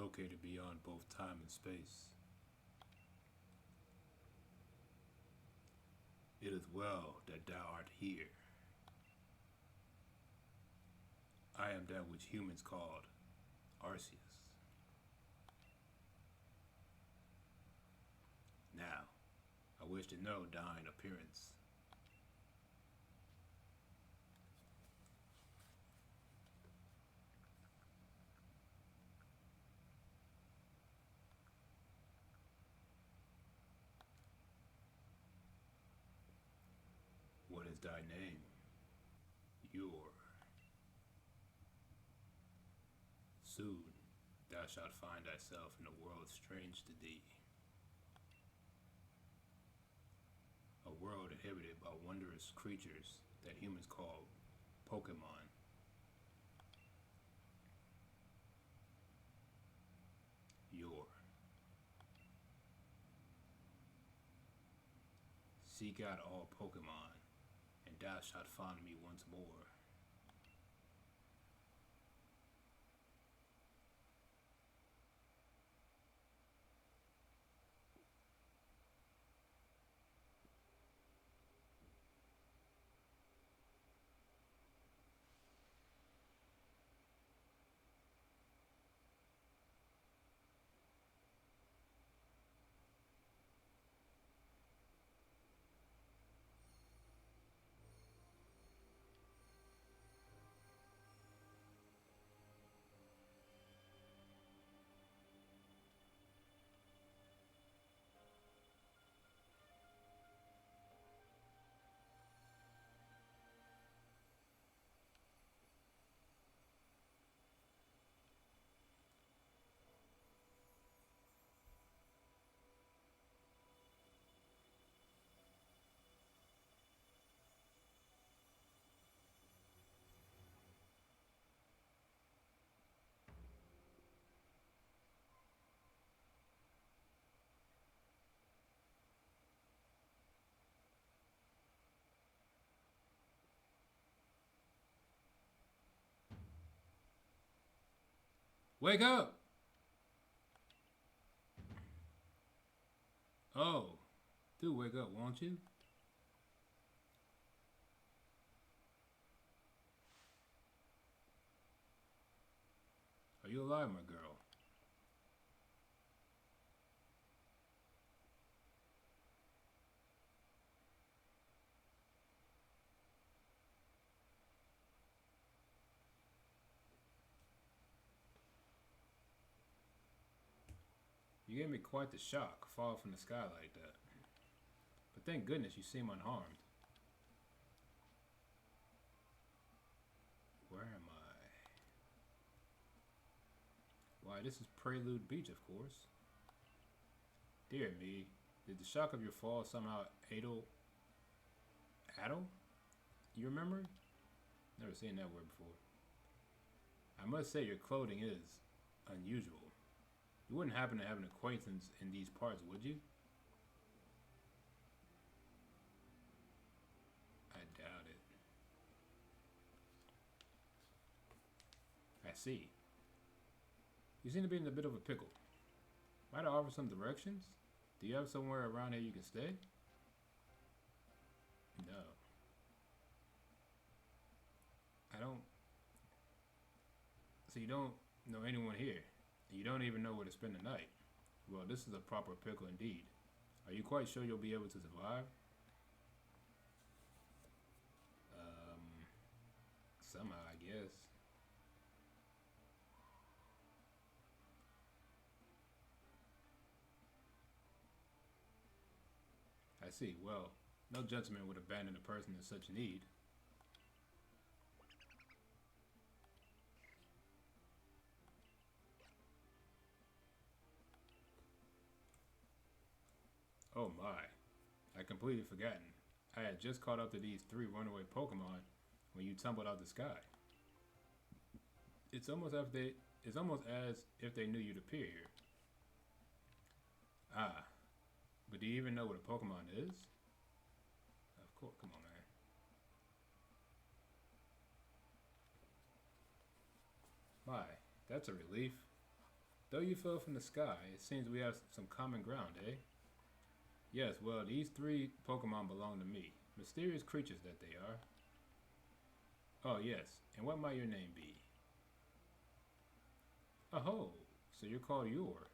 located beyond both time and space. It is well that thou art here. I am that which humans called Arceus. Now, I wish to know thine appearance. What is thy name? Your. Soon thou shalt find thyself in a world strange to thee. A world inhabited by wondrous creatures that humans call Pokemon. Your. Seek out all Pokemon, and thou shalt find me once more. Wake up! Oh, do wake up, won't you? Are you alive, my girl? You gave me quite the shock, fall from the sky like that. But thank goodness you seem unharmed. Where am I? Why, this is Prelude Beach, of course. Dear me, did the shock of your fall somehow addle? You remember? Never seen that word before. I must say your clothing is unusual. You wouldn't happen to have an acquaintance in these parts, would you? I doubt it. I see. You seem to be in a bit of a pickle. Might I offer some directions? Do you have somewhere around here you can stay? No. I don't. So you don't know anyone here? You don't even know where to spend the night? Well, this is a proper pickle indeed. Are you quite sure you'll be able to survive? Somehow, I guess. I see. Well, no gentleman would abandon a person in such need. Oh my. I completely forgotten. I had just caught up to these three runaway Pokemon when you tumbled out the sky. It's almost as if they knew you'd appear here. Ah, but do you even know what a Pokemon is? Of course, come on, man. My, that's a relief. Though you fell from the sky, it seems we have some common ground, eh? Yes, well, these three Pokemon belong to me. Mysterious creatures that they are. Oh, yes. And what might your name be? Oh, so you're called Yor.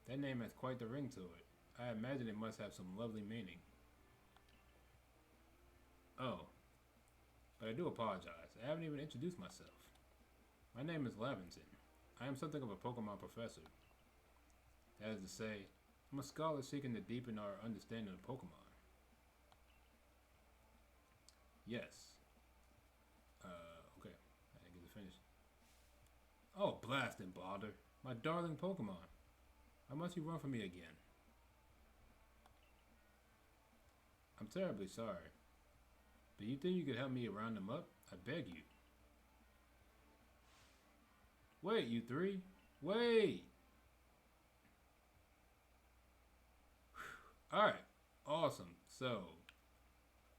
That name has quite the ring to it. I imagine it must have some lovely meaning. Oh, but I do apologize. I haven't even introduced myself. My name is Laventon. I am something of a Pokemon professor. That is to say, I'm a scholar seeking to deepen our understanding of Pokemon. Yes. Okay. I didn't get to finish. Oh, blast and bother. My darling Pokemon. How must you run from me again? I'm terribly sorry. But you think you could help me round them up? I beg you. Wait, you three. Wait! Alright. Awesome. So,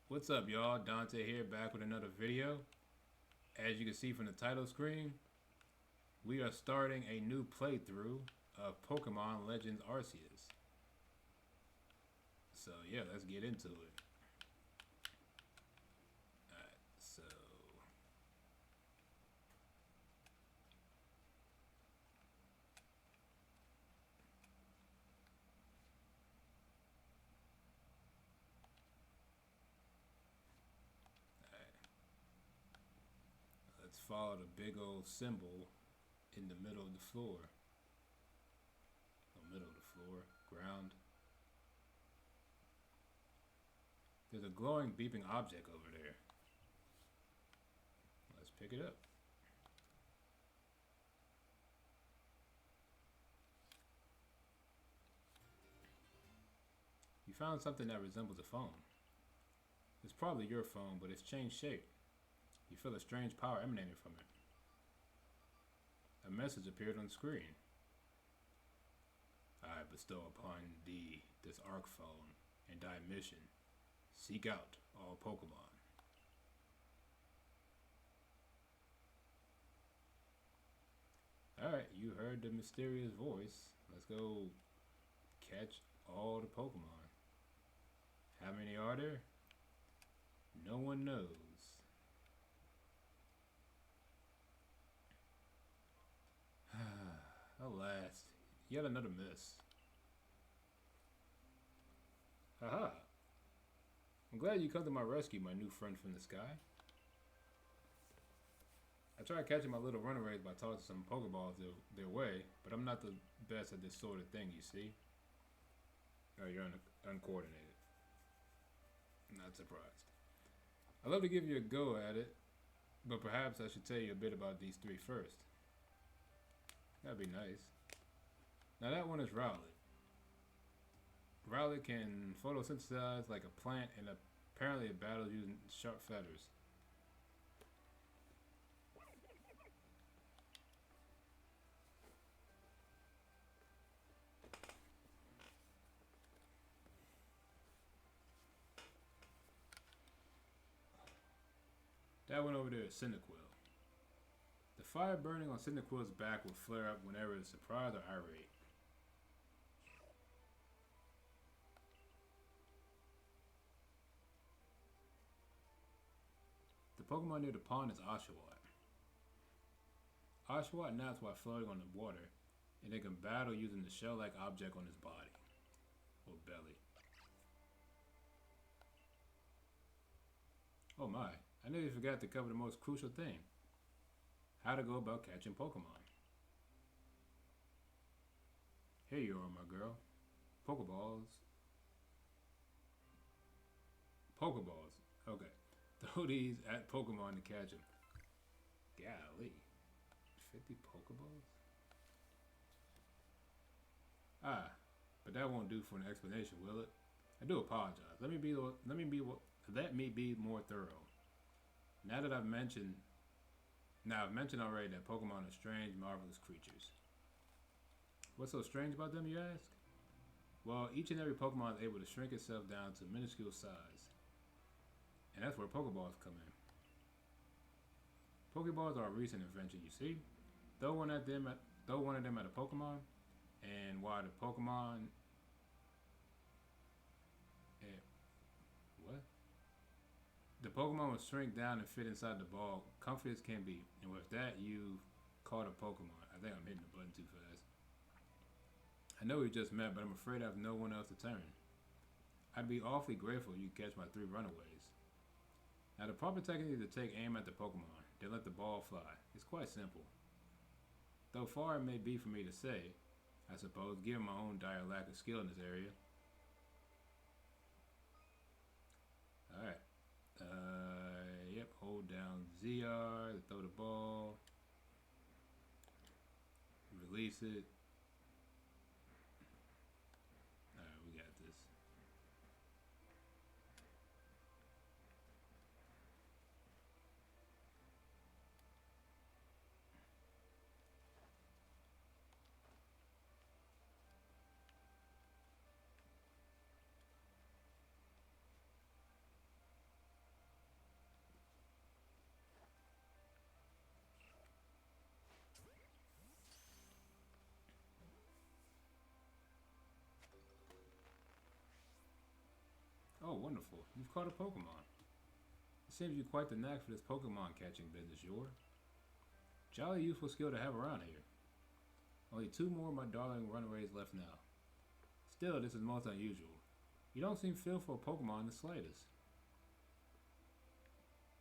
what's up, y'all? Dante here, back with another video. As you can see from the title screen, we are starting a new playthrough of Pokemon Legends Arceus. So yeah, let's get into it. Alright, so let's follow the big old symbol in the middle of the floor. Middle of the floor, ground. There's a glowing, beeping object over there. Let's pick it up. You found something that resembles a phone. It's probably your phone, but it's changed shape. You feel a strange power emanating from it. A message appeared on the screen. I bestow upon thee this Arc Phone and thy mission. Seek out all Pokemon. Alright, you heard the mysterious voice. Let's go catch all the Pokemon. How many are there? No one knows. Alas, yet another miss. Haha. I'm glad you come to my rescue, my new friend from the sky. I tried catching my little runaways by tossing some Pokeballs their way, but I'm not the best at this sort of thing, you see. Oh, you're uncoordinated. Not surprised. I'd love to give you a go at it, but perhaps I should tell you a bit about these three first. That'd be nice. Now that one is Rowlet. Rowlet can photosynthesize like a plant, and apparently it battles using sharp feathers. That one over there is Cyndaquil. The fire burning on Cyndaquil's back will flare up whenever it's surprised or irate. The Pokemon near the pond is Oshawott. Oshawott naps while floating on the water, and it can battle using the shell-like object on its body, or belly. Oh my, I nearly forgot to cover the most crucial thing. How to go about catching Pokemon. Here you are, my girl. Pokeballs. Pokeballs. Okay. Throw these at Pokemon to catch them. Golly. 50 Pokeballs? Ah, but that won't do for an explanation, will it? I do apologize. Let me be more thorough. I've mentioned already that Pokemon are strange, marvelous creatures. What's so strange about them, you ask? Well, each and every Pokemon is able to shrink itself down to minuscule size. And that's where Pokeballs come in. Pokeballs are a recent invention, you see? Throw one at them throw one of them at a Pokemon, and while the Pokemon, eh, what? The Pokemon will shrink down and fit inside the ball, comfy as can be. And with that, you've caught a Pokemon. I think I'm hitting the button too fast. I know we just met, but I'm afraid I have no one else to turn. I'd be awfully grateful if you catch my 3 runaways. Now, the proper technique is to take aim at the Pokemon, then let the ball fly. It's quite simple. Though far it may be for me to say, I suppose, given my own dire lack of skill in this area. Alright. Yep, hold down ZR to throw the ball. Release it. Alright, we got this. Oh, wonderful. You've caught a Pokemon. It seems you're quite the knack for this Pokemon catching business, Yor. Jolly useful skill to have around here. Only 2 more of my darling runaways left now. Still, this is most unusual. You don't seem filled for a Pokemon in the slightest.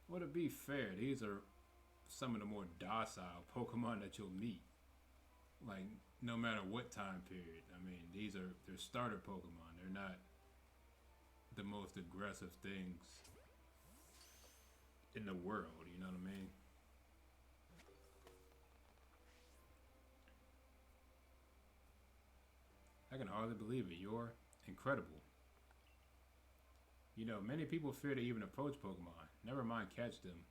Well, to be fair, these are some of the more docile Pokemon that you'll meet. Like, no matter what time period. I mean, they're starter Pokemon. They're not the most aggressive things in the world, you know what I mean? I can hardly believe it. You're incredible. You know, many people fear to even approach Pokemon. Never mind catch them.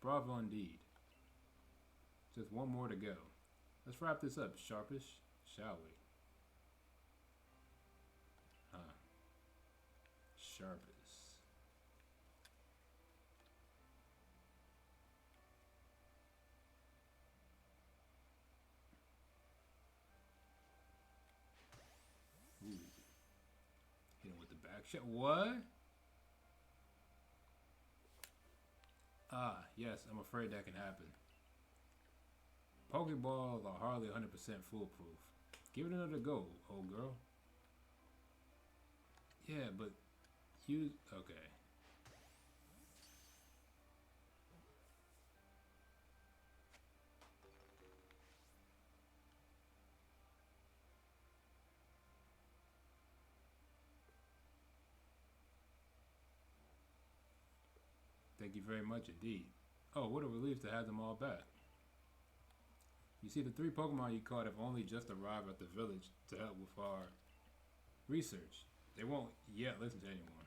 Bravo indeed. Just one more to go. Let's wrap this up, Sharpish, shall we? Huh. Sharpish. Ooh. Hit him with the back shot. What? Ah, yes, I'm afraid that can happen. Pokeballs are hardly 100% foolproof. Give it another go, old girl. Yeah, but use... Okay. Thank you very much indeed. Oh, what a relief to have them all back. You see, the 3 Pokemon you caught have only just arrived at the village to help with our research. They won't yet listen to anyone.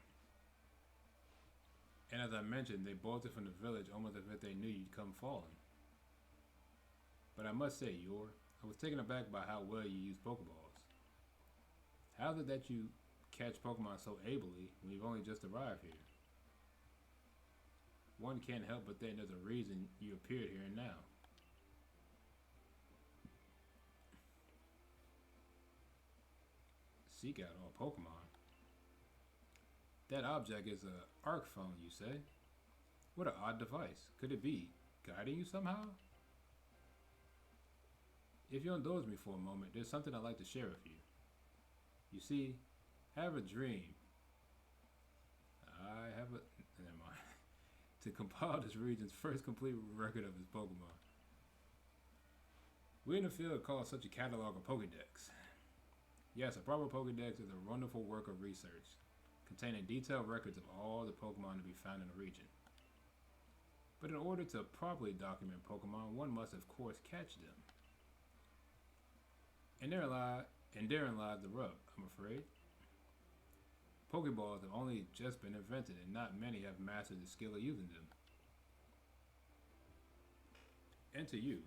And as I mentioned, they bolted from the village almost as if they knew you'd come falling. But I must say, I was taken aback by how well you use Pokeballs. How is it that you catch Pokemon so ably when you've only just arrived here? One can't help but think there's a reason you appeared here and now. Seek out all Pokemon. That object is a Arc phone, you say? What an odd device. Could it be guiding you somehow? If you'll indulge me for a moment, there's something I'd like to share with you. You see, I have a dream. Never mind. To compile this region's first complete record of its Pokemon. We in the field call such a catalog a Pokedex. Yes, a proper Pokedex is a wonderful work of research, containing detailed records of all the Pokemon to be found in a region. But in order to properly document Pokemon, one must of course catch them. And therein lies the rub, I'm afraid. Pokeballs have only just been invented, and not many have mastered the skill of using them. And to you,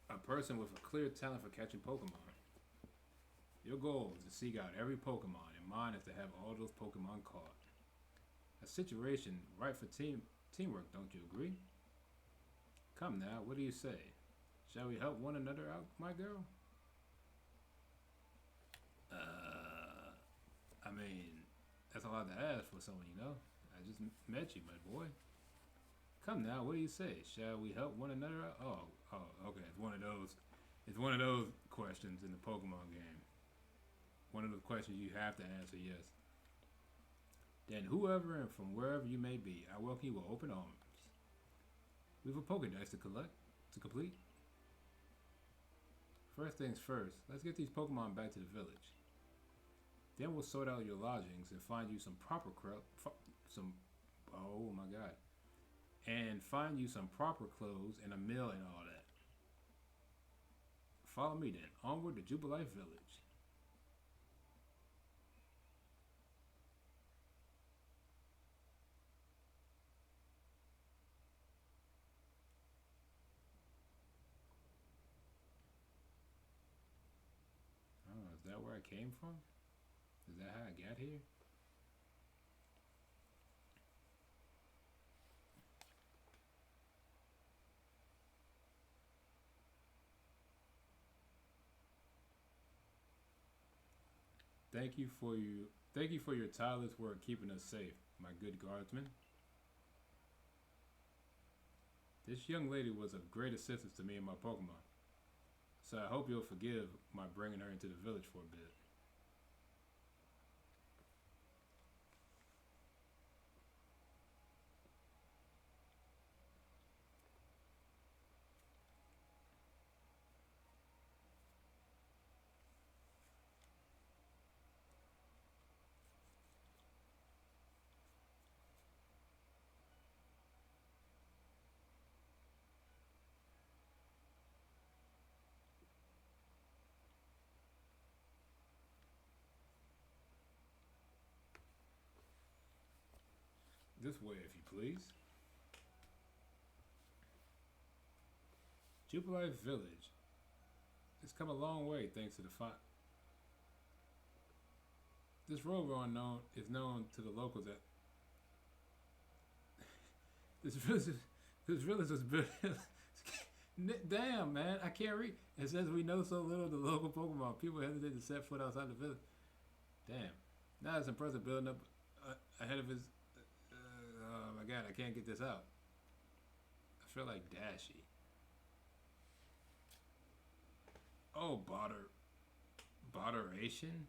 a person with a clear talent for catching Pokemon, your goal is to seek out every Pokemon, and mine is to have all those Pokemon caught. A situation ripe for teamwork, don't you agree? Come now, what do you say? Shall we help one another out, my girl? Uh, I mean, that's a lot to ask for someone, you know? I just met you, my boy. Come now, what do you say? Shall we help one another out? Okay. It's one of those. It's one of those questions in the Pokemon game. One of the questions you have to answer yes. Then whoever and from wherever you may be, I welcome you with open arms. We have a Pokedex to complete. First things first, let's get these Pokemon back to the village. Then we'll sort out your lodgings and find you some proper oh my god. And find you some proper clothes and a meal and all that. Follow me then, onward to Jubilife Village. Oh, is that where I came from? Is that how I got here? Thank you for your tireless work keeping us safe, my good guardsman. This young lady was of great assistance to me and my Pokemon, so I hope you'll forgive my bringing her into the village for a bit. This way, if you please. Jubilife Village. It's come a long way thanks to the This road we're on is known to the locals at this village was built. Damn, man, I can't read. It says we know so little of the local Pokemon. People hesitate to set foot outside the village. Damn. Now it's impressive building up ahead of his. Oh my god, I can't get this out. I feel like Dashy. Oh, Botheration?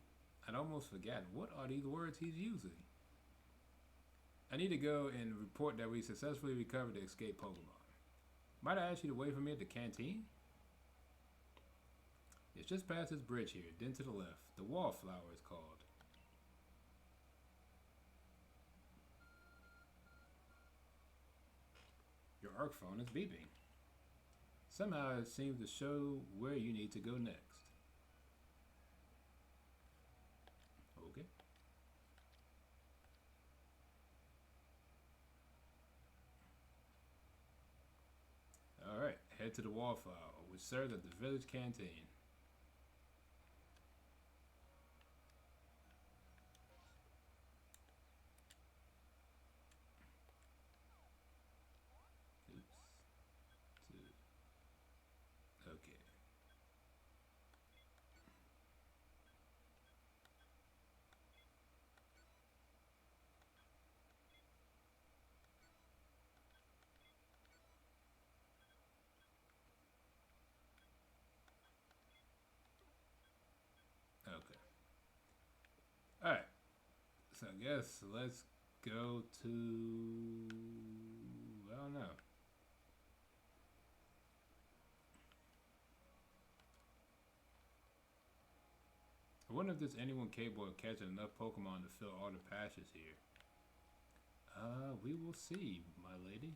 I'd almost forgotten. What are these words he's using? I need to go and report that we successfully recovered the escaped Pokemon. Might I ask you to wait for me at the canteen? It's just past this bridge here, then to the left. The Wallflower is called. Your ARC phone is beeping. Somehow it seems to show where you need to go next. Okay. Alright, head to the Wallflower, which serves as the village canteen. Okay. Okay. Alright. So I guess let's go to... I don't know. I wonder if there's anyone capable of catching enough Pokemon to fill all the patches here. We will see, my lady.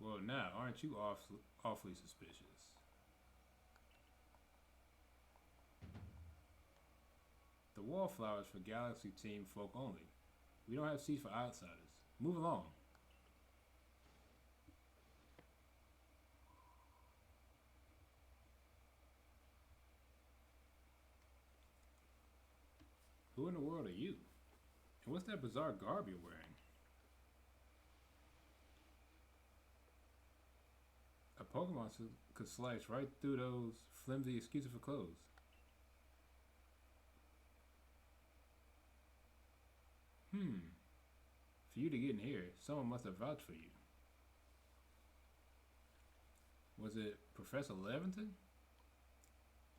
Well, now, aren't you awfully suspicious? The wallflowers for Galaxy Team folk only. We don't have seats for outsiders. Move along. Who in the world are you? And what's that bizarre garb you're wearing? A Pokemon could slice right through those flimsy excuses for clothes. For you to get in here, someone must have vouched for you. Was it Professor Leventon?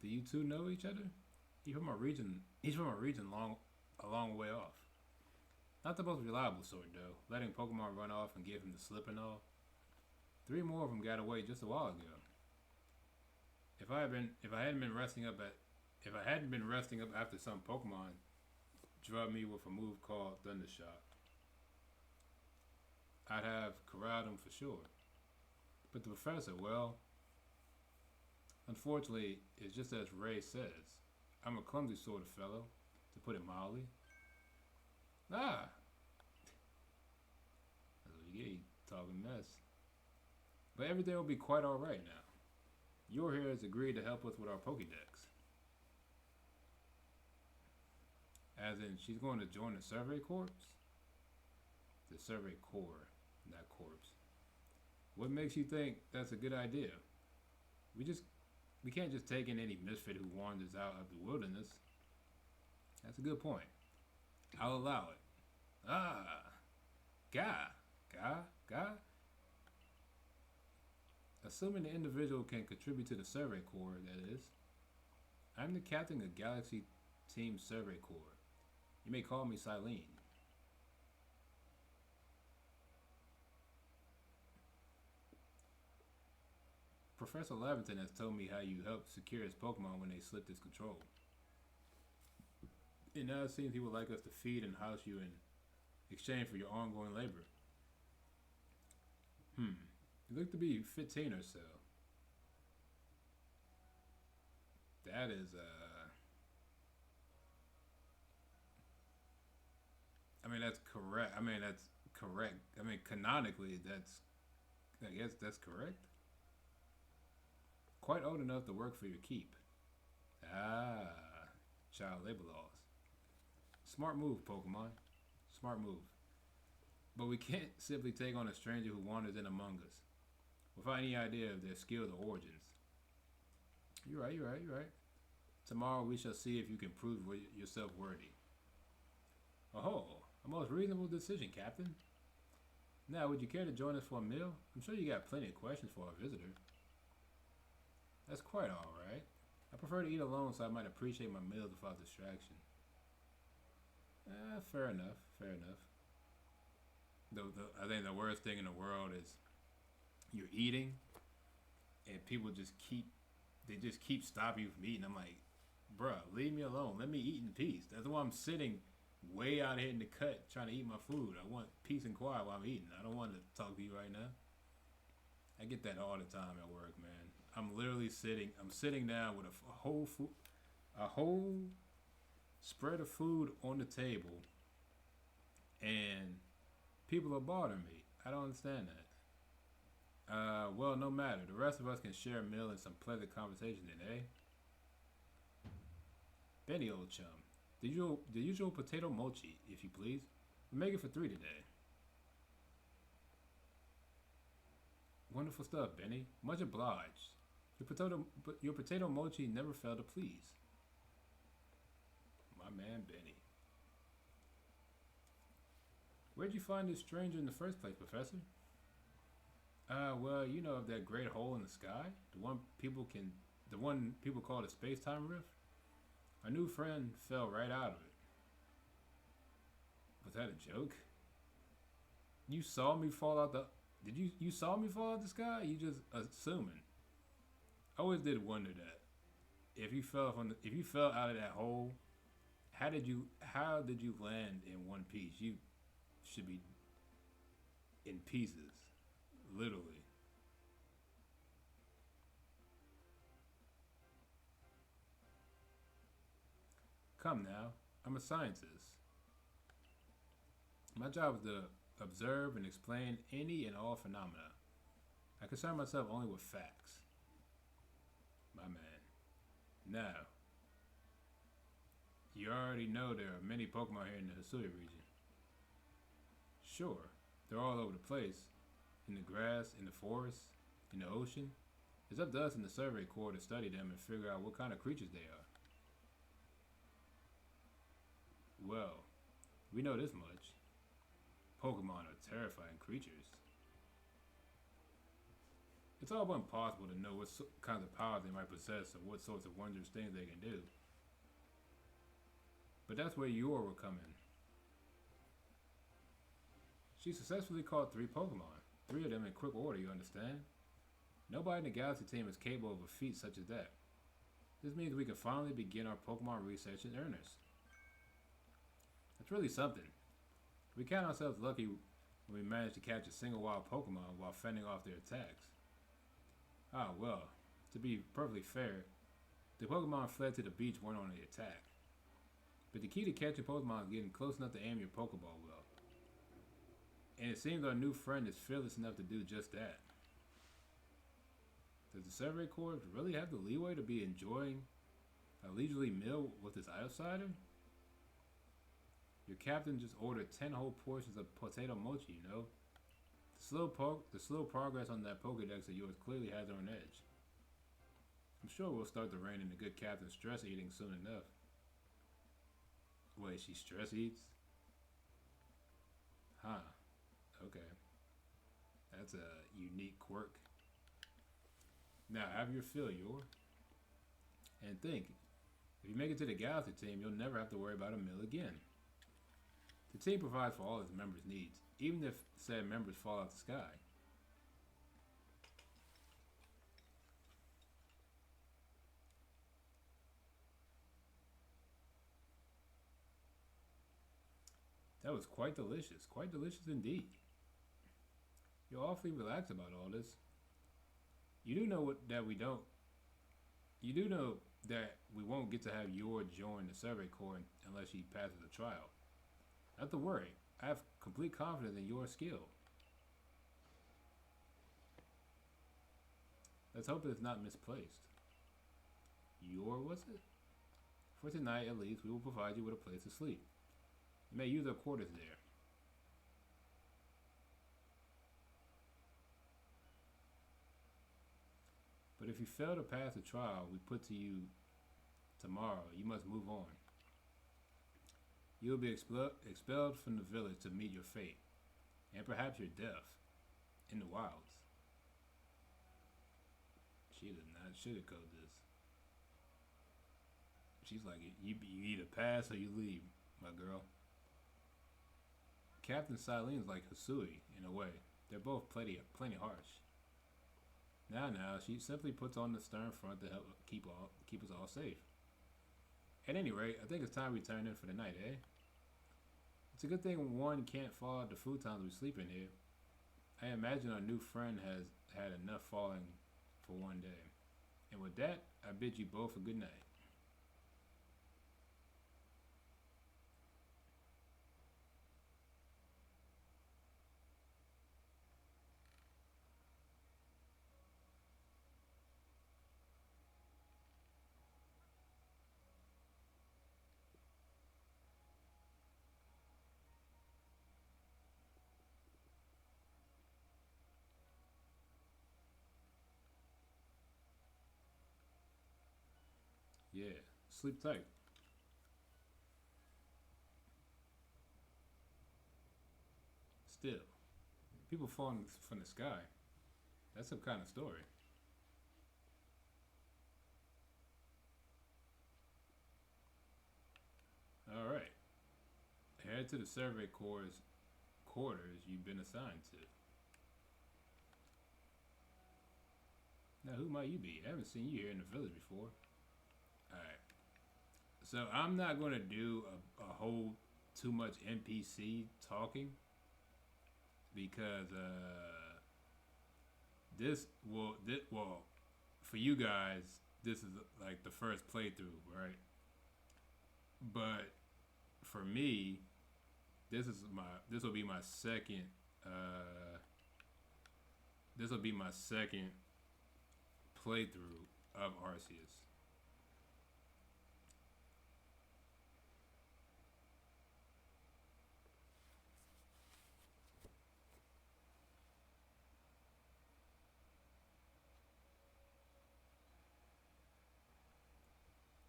Do you two know each other? He's from a region. He's from a region a long way off. Not the most reliable sort, though. Letting Pokemon run off and give him the slip and all. 3 more of them got away just a while ago. If I hadn't been resting up after some Pokemon drugged me with a move called Thundershock, I'd have corralled him for sure. But the professor, well, unfortunately, it's just as Ray says. I'm a clumsy sort of fellow, to put it mildly. Ah! That's what you get, you talking mess. But everything will be quite alright now. Your here has agreed to help us with our Pokédex. As in, she's going to join the Survey Corps? The Survey Corps, not corpse. What makes you think that's a good idea? We can't just take in any misfit who wanders out of the wilderness. That's a good point. I'll allow it. Ga. Assuming the individual can contribute to the Survey Corps, that is. I'm the captain of Galaxy Team Survey Corps. You may call me Silene. Professor Laventon has told me how you helped secure his Pokemon when they slipped his control. And now it seems he would like us to feed and house you in exchange for your ongoing labor. You look to be 15 or so. That is, that's correct. That's correct. Canonically, I guess that's correct. Quite old enough to work for your keep. Child labor laws. Smart move, Pokemon. Smart move. But we can't simply take on a stranger who wanders in among us without any idea of their skills or origins. You're right. Tomorrow we shall see if you can prove yourself worthy. Oh, a most reasonable decision, Captain. Now, would you care to join us for a meal? I'm sure you got plenty of questions for our visitor. That's quite alright. I prefer to eat alone so I might appreciate my meals without distraction. Fair enough. I think the worst thing in the world is you're eating and people just keep stopping you from eating. I'm like, bruh, leave me alone. Let me eat in peace. That's why I'm sitting way out here in the cut trying to eat my food. I want peace and quiet while I'm eating. I don't want to talk to you right now. I get that all the time at work, man. I'm literally sitting down with a whole spread of food on the table, and people are bothering me. I don't understand that. Well, no matter. The rest of us can share a meal and some pleasant conversation then, eh? Benny, old chum. The usual potato mochi, if you please. We're making for 3 today. Wonderful stuff, Benny. Much obliged. Your potato mochi never failed to please. My man, Benny. Where'd you find this stranger in the first place, Professor? Well, you know of that great hole in the sky? The one people call the space-time rift? Our new friend fell right out of it. Was that a joke? You saw me fall out you saw me fall out the sky? You just assuming. I always did wonder that. If you fell out of that hole, how did you land in one piece? You should be in pieces. Literally. Come now. I'm a scientist. My job is to observe and explain any and all phenomena. I concern myself only with facts. My man. Now, you already know there are many Pokemon here in the Hisui region. Sure, they're all over the place. In the grass, in the forest, in the ocean. It's up to us in the Survey Corps to study them and figure out what kind of creatures they are. Well, we know this much. Pokemon are terrifying creatures. It's all but impossible to know what kinds of powers they might possess or what sorts of wondrous things they can do. But that's where Yor will come in. She successfully caught 3 Pokemon. 3 of them in quick order, you understand? Nobody in the Galaxy team is capable of a feat such as that. This means we can finally begin our Pokemon research in earnest. That's really something. We count ourselves lucky when we manage to catch a single wild Pokemon while fending off their attacks. Ah, well, to be perfectly fair, the Pokemon fled to the beach weren't on the attack. But the key to catching Pokemon is getting close enough to aim your Pokeball well. And it seems our new friend is fearless enough to do just that. Does the Survey Corps really have the leeway to be enjoying a leisurely meal with this outsider? Your captain just ordered 10 whole portions of potato mochi, you know? The slow progress on that Pokedex of yours clearly has her on edge. I'm sure we'll start to rein in the good captain's stress eating soon enough. Wait, she stress eats? Huh. Okay. That's a unique quirk. Now, have your fill, Yor. And think, if you make it to the Galaxy team, you'll never have to worry about a meal again. The team provides for all its members' needs, even if said members fall out the sky. That was quite delicious indeed. You're awfully relaxed about all this. You do know that we don't. You do know that we won't get to have Yor join the Survey Corps unless she passes the trial. Not to worry. I have complete confidence in your skill. Let's hope it's not misplaced. Yor, was it? For tonight, at least, we will provide you with a place to sleep. You may use our quarters there. But if you fail to pass the trial we put to you tomorrow, you must move on. You will be expelled from the village to meet your fate, and perhaps your death, in the wilds. She did not sugarcoat this. She's like, you either pass or you leave, my girl. Captain Silene's like Hisui, in a way. They're both plenty harsh. Now, she simply puts on the stern front to help keep us all safe. At any rate, I think it's time we turn in for the night, eh? It's a good thing one can't fall out the futons we sleep in here. I imagine our new friend has had enough falling for one day. And with that, I bid you both a good night. Yeah, sleep tight. Still, people falling from the sky. That's some kind of story. Alright. Head to the Survey Corps' quarters you've been assigned to. Now, who might you be? I haven't seen you here in the village before. Alright. So, I'm not going to do a whole too much NPC talking because well, for you guys, this is like the first playthrough, right? But for me, this will be my second. Uh, this will be my second playthrough of Arceus.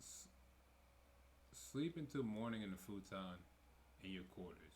S- Sleep until morning in the futon in your quarters.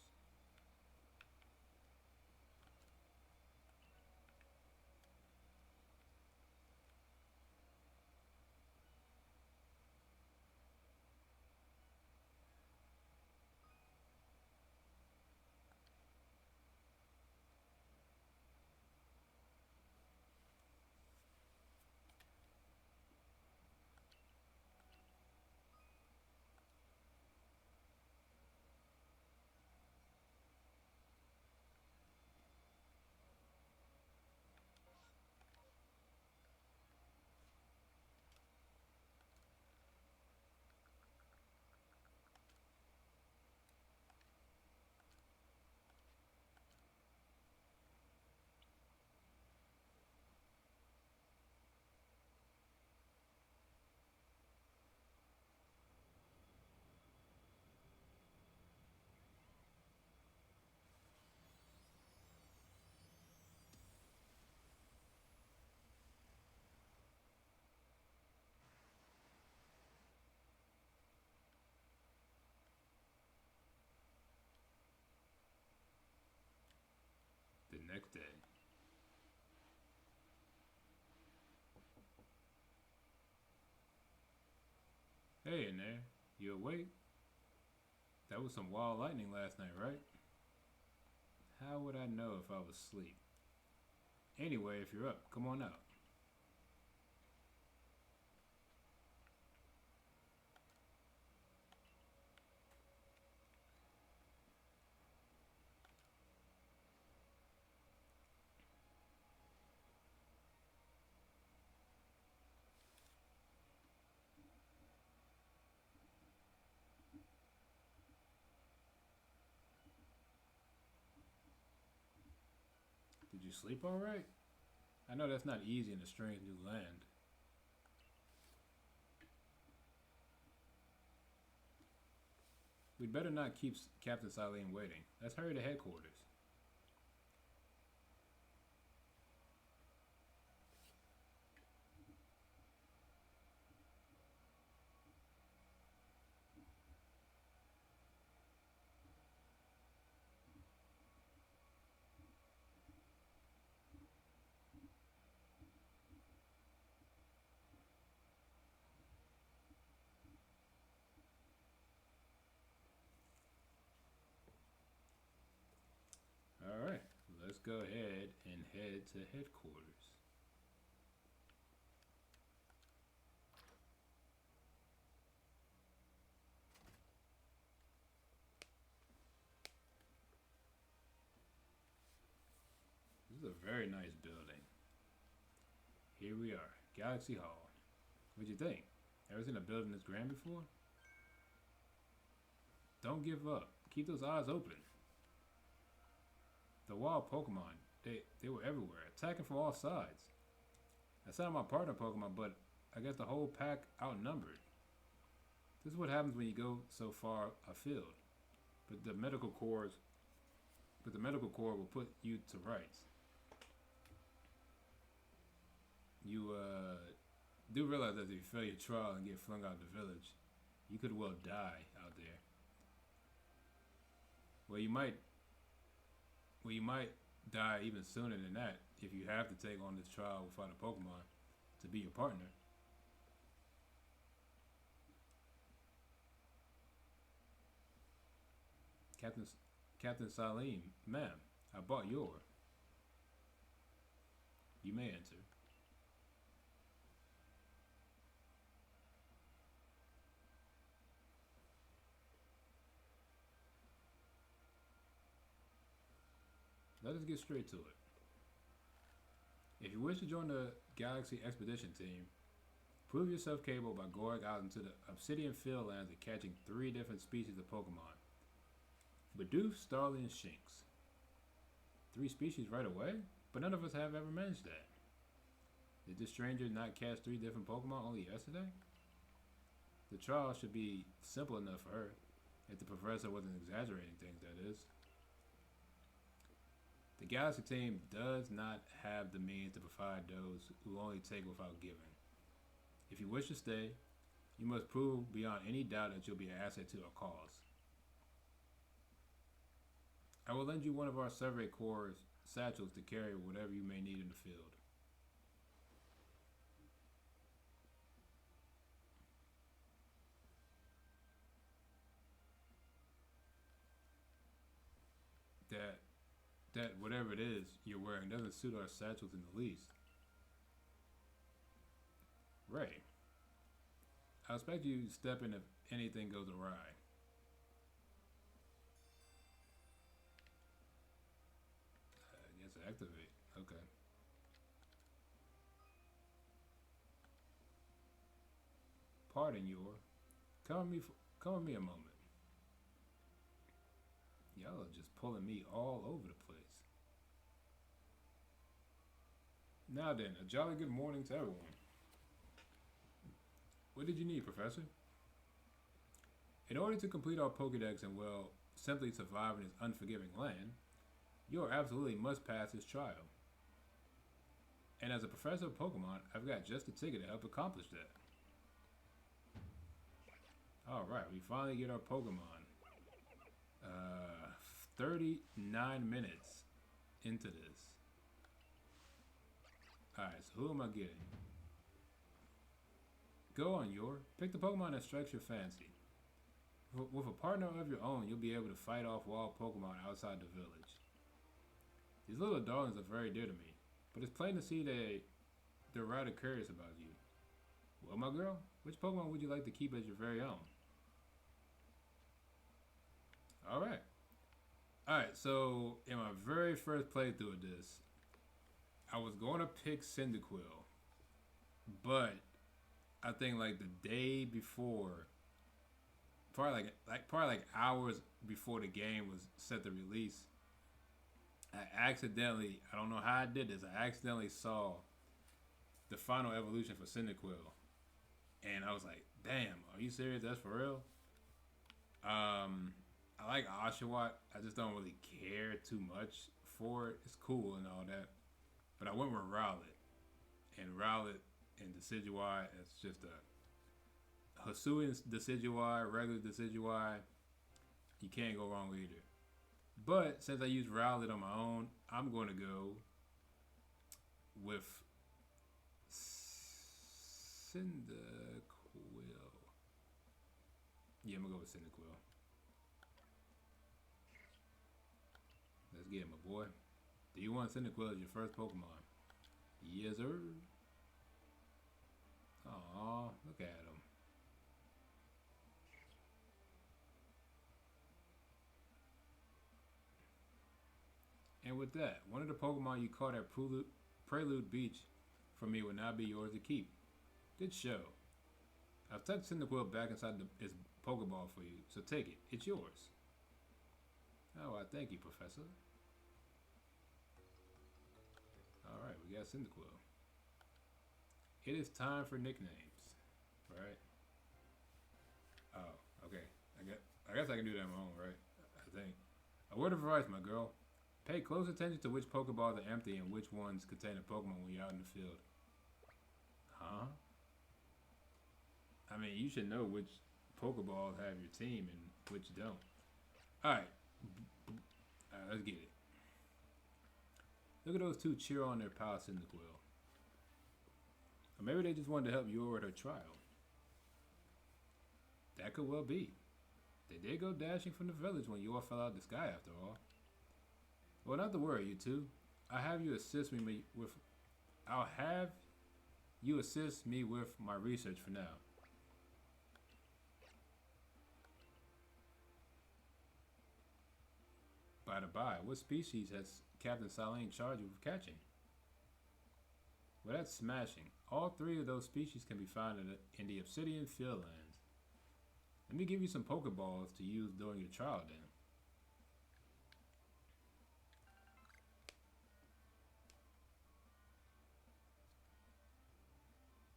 The next day. Hey in there, you awake? That was some wild lightning last night, right? How would I know if I was asleep? Anyway, if you're up, come on out. Did you sleep alright? I know that's not easy in a strange new land. We'd better not keep Captain Silene waiting. Let's hurry to headquarters. Alright, let's go ahead and head to headquarters. This is a very nice building. Here we are, Galaxy Hall. What'd you think? Ever seen a building this grand before? Don't give up. Keep those eyes open. The wild Pokemon, they were everywhere, attacking from all sides. I sent out my partner Pokemon, but I guess the whole pack outnumbered. This is what happens when you go so far afield. But the medical corps, but the medical corps will put you to rights. You do realize that if you fail your trial and get flung out of the village, you could well die out there. Well, you might Well, you might die even sooner than that if you have to take on this trial without a Pokemon to be your partner. Captain Captain Salim, ma'am, I bought your. You may enter. Let us get straight to it. If you wish to join the Galaxy Expedition team, prove yourself capable by going out into the Obsidian Fieldlands and catching 3 different species of Pokemon. Bidoof, Starly, and Shinx. 3 species right away? But none of us have ever managed that. Did this stranger not catch 3 different Pokemon only yesterday? The trial should be simple enough for her. If the professor wasn't exaggerating things, that is. The Galaxy team does not have the means to provide those who only take without giving. If you wish to stay, you must prove beyond any doubt that you'll be an asset to our cause. I will lend you one of our Survey Corps' satchels to carry whatever you may need in the field. That whatever it is you're wearing doesn't suit our satchels in the least. Ray, I expect you to step in if anything goes awry. I guess activate. Okay. Pardon your. Come with me a moment. Y'all are just pulling me all over the place. Now then, a jolly good morning to everyone. What did you need, Professor? In order to complete our Pokedex and, well, simply survive in this unforgiving land, you absolutely must pass this trial. And as a professor of Pokemon, I've got just the ticket to help accomplish that. Alright, we finally get our Pokemon. 39 minutes into this. Alright, so who am I getting? Go on, Yor. Pick the Pokemon that strikes your fancy. With a partner of your own, you'll be able to fight off wild Pokemon outside the village. These little darlings are very dear to me, but it's plain to see they're rather curious about you. Well, my girl, which Pokemon would you like to keep as your very own? Alright. Alright, so in my very first playthrough of this, I was going to pick Cyndaquil, but I think like the day before, probably like hours before the game was set to release, I don't know how I did this, I accidentally saw the final evolution for Cyndaquil, and I was like, damn, are you serious? That's for real? I like Oshawott. I just don't really care too much for it. It's cool and all that. But I went with Rowlet. And Rowlet and Decidueye, it's just a Hisuian Decidueye, regular Decidueye. You can't go wrong with either. But since I used Rowlet on my own, I'm going to go with Cyndaquil. Yeah, I'm going to go with Cyndaquil. Let's get him, my boy. Do you want Cyndaquil as your first Pokemon? Yes, sir. Aw, look at him. And with that, one of the Pokemon you caught at Prelude Beach for me will now be yours to keep. Good show. I've tucked Cyndaquil back inside its Pokeball for you, so take it. It's yours. Oh, I thank you, Professor. Alright, we got Cyndaquil. It is time for nicknames. Right? Oh, okay. I guess I can do that on my own, right? I think. A word of advice, my girl. Pay close attention to which Pokeballs are empty and which ones contain a Pokemon when you're out in the field. Huh? I mean, you should know which Pokeballs have your team and which don't. Alright. Alright, let's get it. Look at those two cheer on their pal Cyndaquil. Or maybe they just wanted to help Yor at her trial. That could well be. They did go dashing from the village when Yor fell out of the sky after all. Well, not to worry, you two. I'll have you assist me with my research for now. By the by, what species has Captain Saline charged you with catching? Well, that's smashing. All 3 of those species can be found in the Obsidian Fieldlands. Let me give you some Pokeballs to use during your trial then.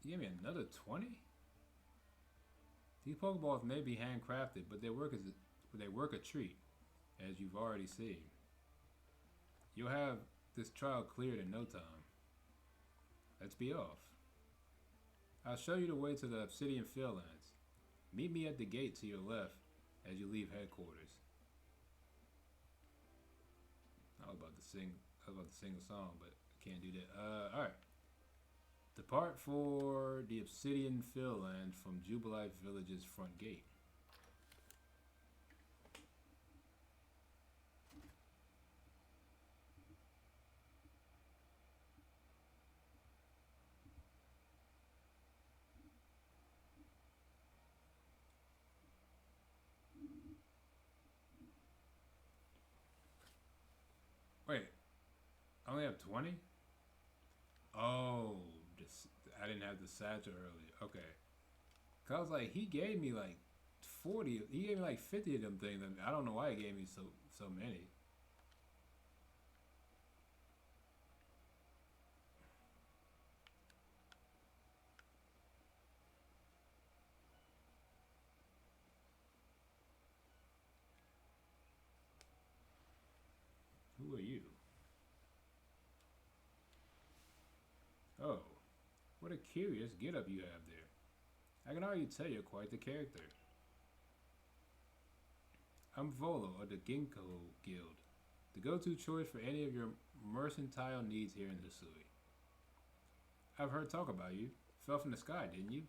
You gave me another 20? These Pokeballs may be handcrafted, but they work a treat, as you've already seen. You'll have this trial cleared in no time. Let's be off. I'll show you the way to the Obsidian Fieldlands. Meet me at the gate to your left as you leave headquarters. I was about to sing a song, but I can't do that. Alright. Depart for the Obsidian Fieldlands from Jubilife Village's front gate. Wait, I only have 20? Oh, I didn't have the satchel earlier. Okay. Cause I was like, he gave me like 40. He gave me like 50 of them things. I don't know why he gave me so many. Who are you? Oh, what a curious get-up you have there. I can already tell you're quite the character. I'm Volo of the Ginkgo Guild, the go-to choice for any of your mercantile needs here in Hisui. I've heard talk about you. Fell from the sky, didn't you?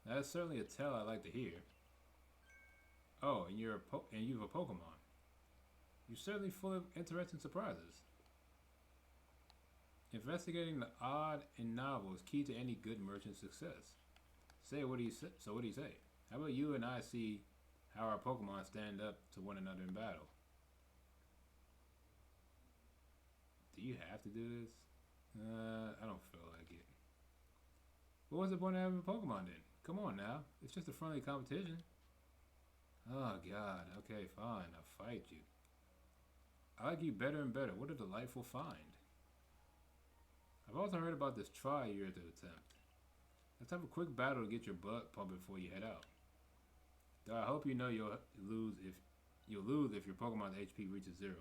That's certainly a tale I like to hear. Oh, and you've a Pokemon. You're certainly full of interesting surprises. Investigating the odd and novel is key to any good merchant's success. What do you say? How about you and I see how our Pokemon stand up to one another in battle? Do you have to do this? I don't feel like it. What was the point of having a Pokemon then? Come on now, it's just a friendly competition. Oh God, okay, fine, I'll fight you. I like you better and better. What a delightful find. I've also heard about this trial you're to attempt. Let's have a quick battle to get your blood pumping before you head out. Though I hope you know you'll lose if your Pokemon's HP reaches 0.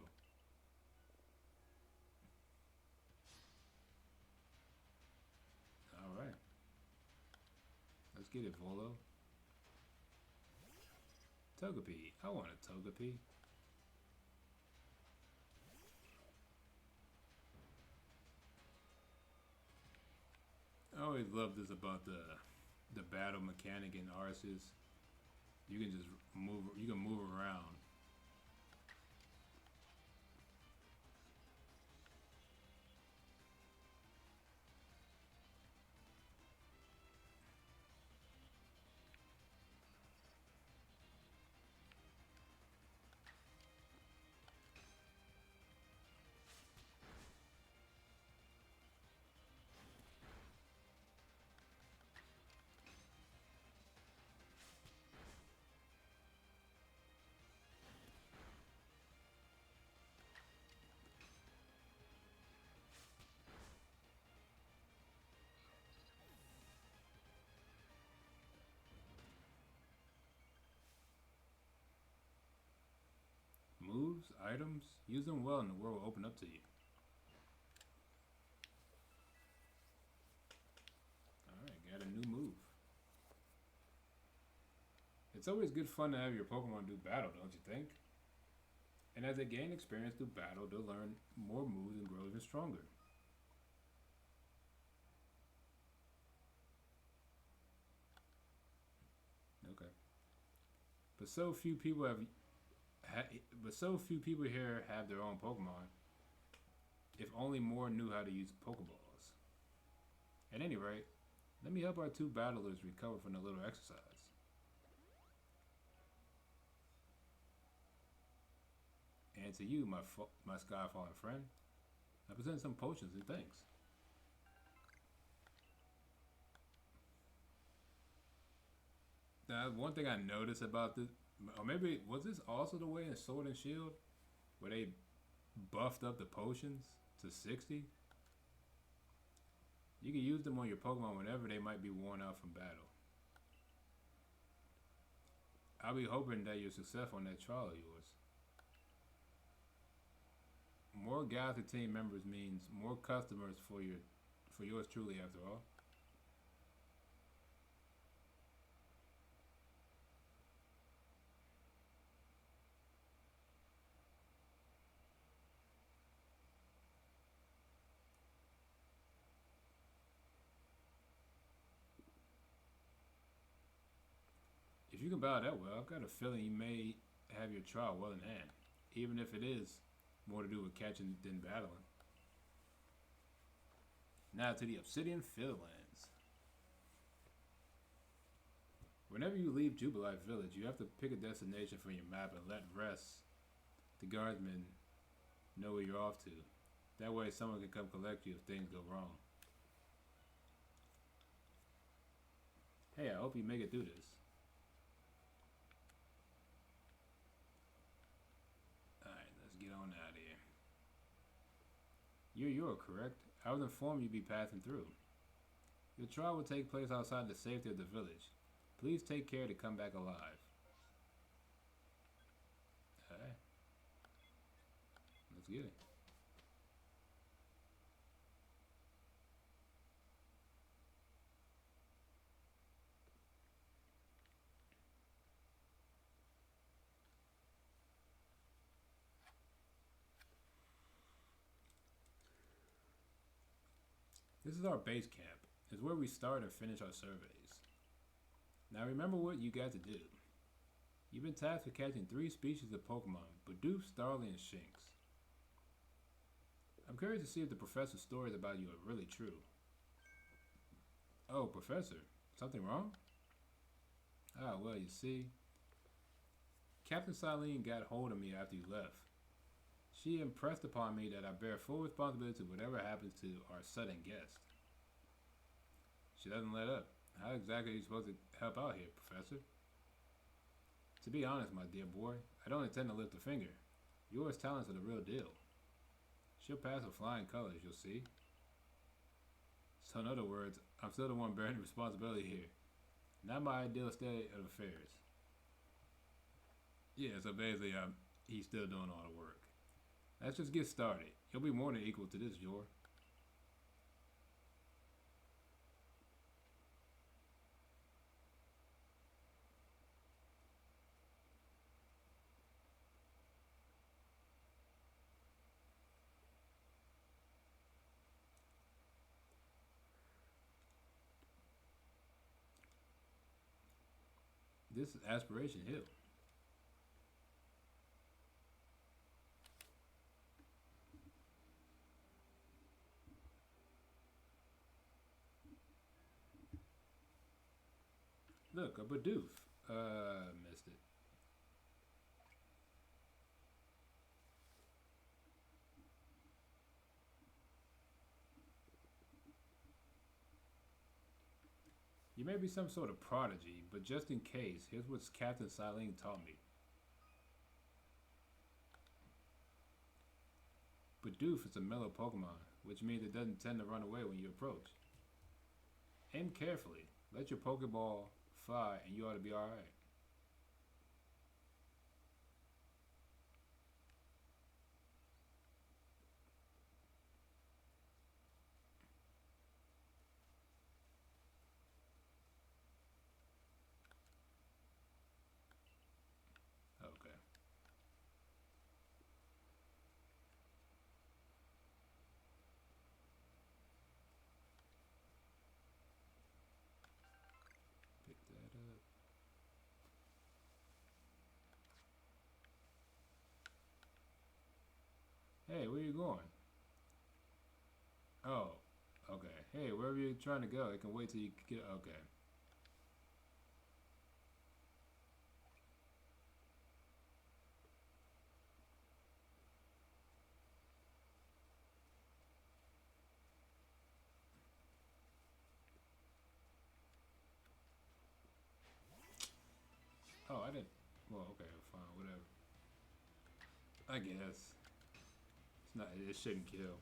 Alright. Let's get it, Volo. Togepi. I want a Togepi. I always love this about the battle mechanic in Arceus. You can just move. You can move around. Moves, items, use them well and the world will open up to you. Alright, got a new move. It's always good fun to have your Pokemon do battle, don't you think? And as they gain experience through battle, they'll learn more moves and grow even stronger. Okay. But so few people here have their own Pokemon. If only more knew how to use Pokeballs. At any rate, let me help our two battlers recover from a little exercise. And to you, my sky-fallen friend, I present some potions and thanks. Now, one thing I noticed about this, or maybe was this also the way in Sword and Shield, where they buffed up the potions to 60? You can use them on your Pokemon whenever they might be worn out from battle. I'll be hoping that you're successful in that trial of yours. More Galaxy team members means more customers for yours truly after all. If you can battle that well, I've got a feeling you may have your trial well in hand, even if it is more to do with catching than battling. Now to the Obsidian Fieldlands. Whenever you leave Jubilife Village, you have to pick a destination from your map and let the guardsmen, know where you're off to. That way someone can come collect you if things go wrong. Hey, I hope you make it through this. Alright, let's get on out of here. You're correct. I was informed you'd be passing through. Your trial will take place outside the safety of the village. Please take care to come back alive. Alright. Let's get it. This is our base camp. It's where we start and finish our surveys. Now remember what you got to do. You've been tasked with catching 3 species of Pokemon, Bidoof, Starly, and Shinx. I'm curious to see if the professor's stories about you are really true. Oh, Professor, something wrong? Ah, well, you see, Captain Silene got hold of me after you left. She impressed upon me that I bear full responsibility to whatever happens to our sudden guest. She doesn't let up. How exactly are you supposed to help out here, Professor? To be honest, my dear boy, I don't intend to lift a finger. Yours talents are the real deal. She'll pass with flying colors, you'll see. So in other words, I'm still the one bearing the responsibility here. Not my ideal state of affairs. Yeah, so basically, he's still doing all the work. Let's just get started. You'll be more than equal to this, Yor. This is Aspiration Hill. Look, a Bidoof. Missed it. You may be some sort of prodigy, but just in case, here's what Captain Silene taught me. Bidoof is a mellow Pokemon, which means it doesn't tend to run away when you approach. Aim carefully. Let your Pokeball fly and you ought to be alright. Okay. Pick that up. Hey, where you going? Oh, okay. Hey, wherever you're trying to go, it can wait till you get. Okay. Oh, I didn't. Well, okay, fine, whatever. I guess it's not. It shouldn't kill.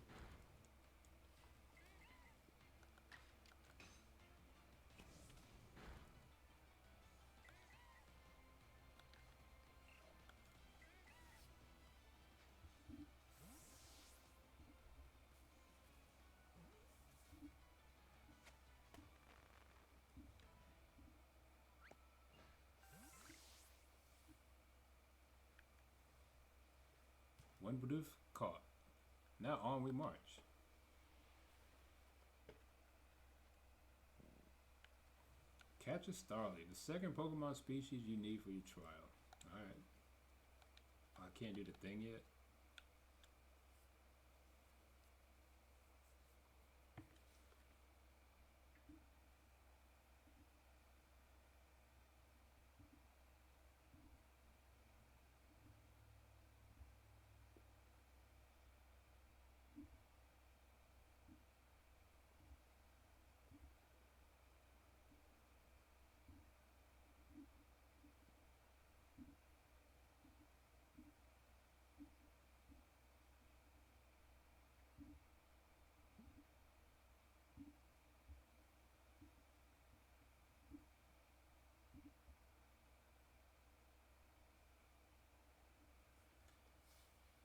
One Bidoof caught. Now on we march. Catch a Starly, the second Pokemon species you need for your trial. Alright. I can't do the thing yet.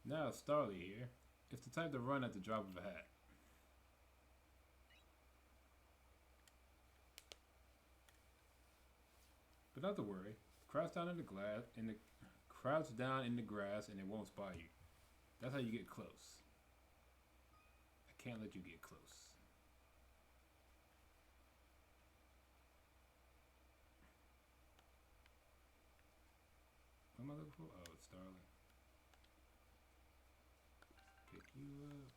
Now Starly here. It's the type to run at the drop of a hat. But not to worry. Crouch down in the grass and it won't spot you. That's how you get close. I can't let you get close. What am I looking for? Oh, it's Starly. Pick you up.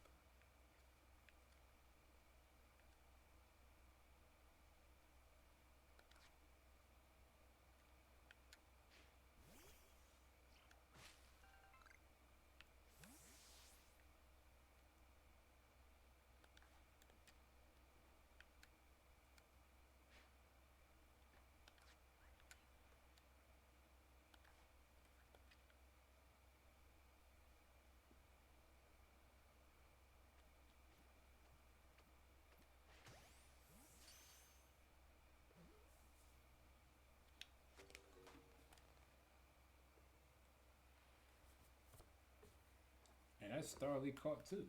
And that's Starly caught too.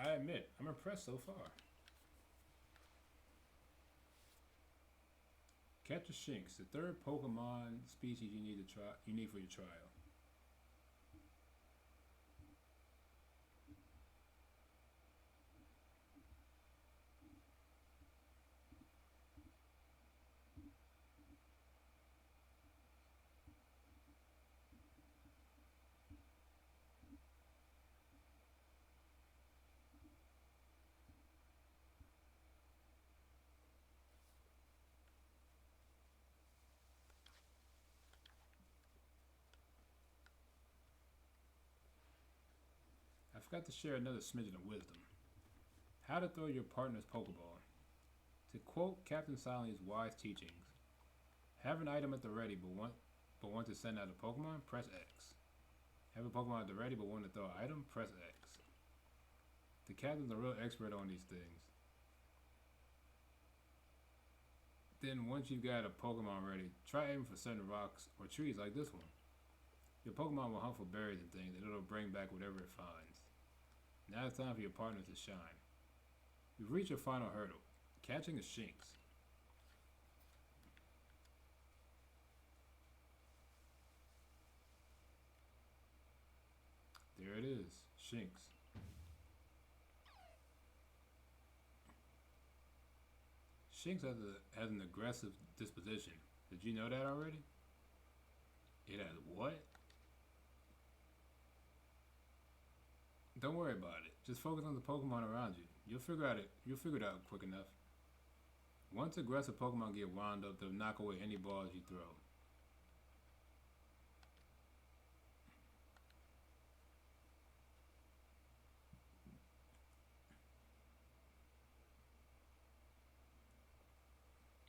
I admit, I'm impressed so far. Catch a Shinx, the third Pokemon species you need for your trial. I forgot to share another smidgen of wisdom. How to throw your partner's Pokeball. To quote Captain Silent's wise teachings, have an item at the ready but want to send out a Pokemon, press X. Have a Pokemon at the ready but want to throw an item, press X. The captain's a real expert on these things. Then once you've got a Pokemon ready, try aiming for certain rocks or trees like this one. Your Pokemon will hunt for berries and things, and it'll bring back whatever it finds. Now it's time for your partner to shine. You've reached your final hurdle, catching a Shinx. There it is, Shinx. Shinx has an aggressive disposition. Did you know that already? It has what? Don't worry about it. Just focus on the Pokemon around you. You'll figure it out quick enough. Once aggressive Pokemon get wound up, they'll knock away any balls you throw.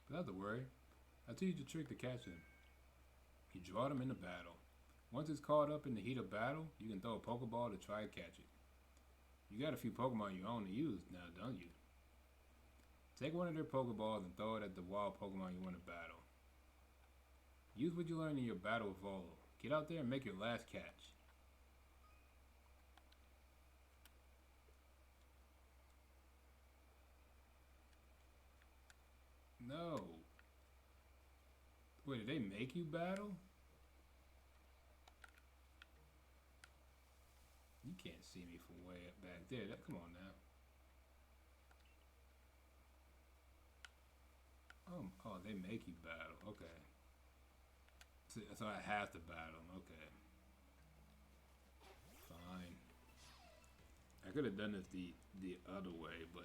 But not to worry. I'll teach you the trick to catch them. You draw them into battle. Once it's caught up in the heat of battle, you can throw a Pokeball to try to catch it. You got a few Pokemon you own to use now, don't you? Take one of their Pokeballs and throw it at the wild Pokemon you want to battle. Use what you learned in your battle with Volo. Get out there and make your last catch. No. Wait, did they make you battle? You can't see me from way up back there. Come on now. Oh, they make you battle. Okay. So I have to battle. Okay. Fine. I could have done it the other way, but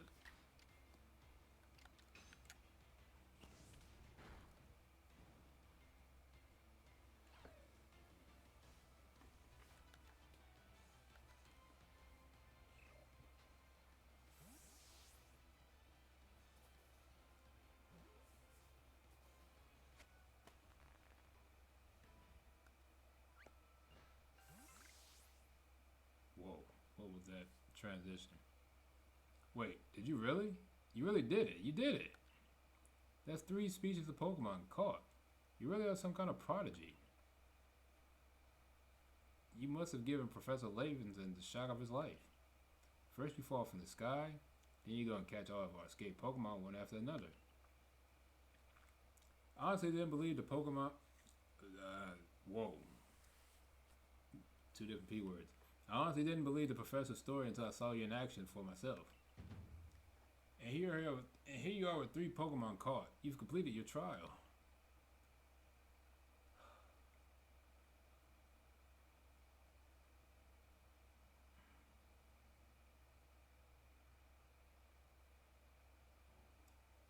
whoa, what was that transition? Wait, did you really? You really did it. You did it. That's 3 species of Pokemon caught. You really are some kind of prodigy. You must have given Professor Lavenson the shock of his life. First you fall from the sky, then you go and catch all of our escaped Pokemon one after another. I honestly didn't believe the Pokemon... whoa. 2 different P words. I honestly didn't believe the professor's story until I saw you in action for myself. And here you are with 3 Pokemon caught. You've completed your trial.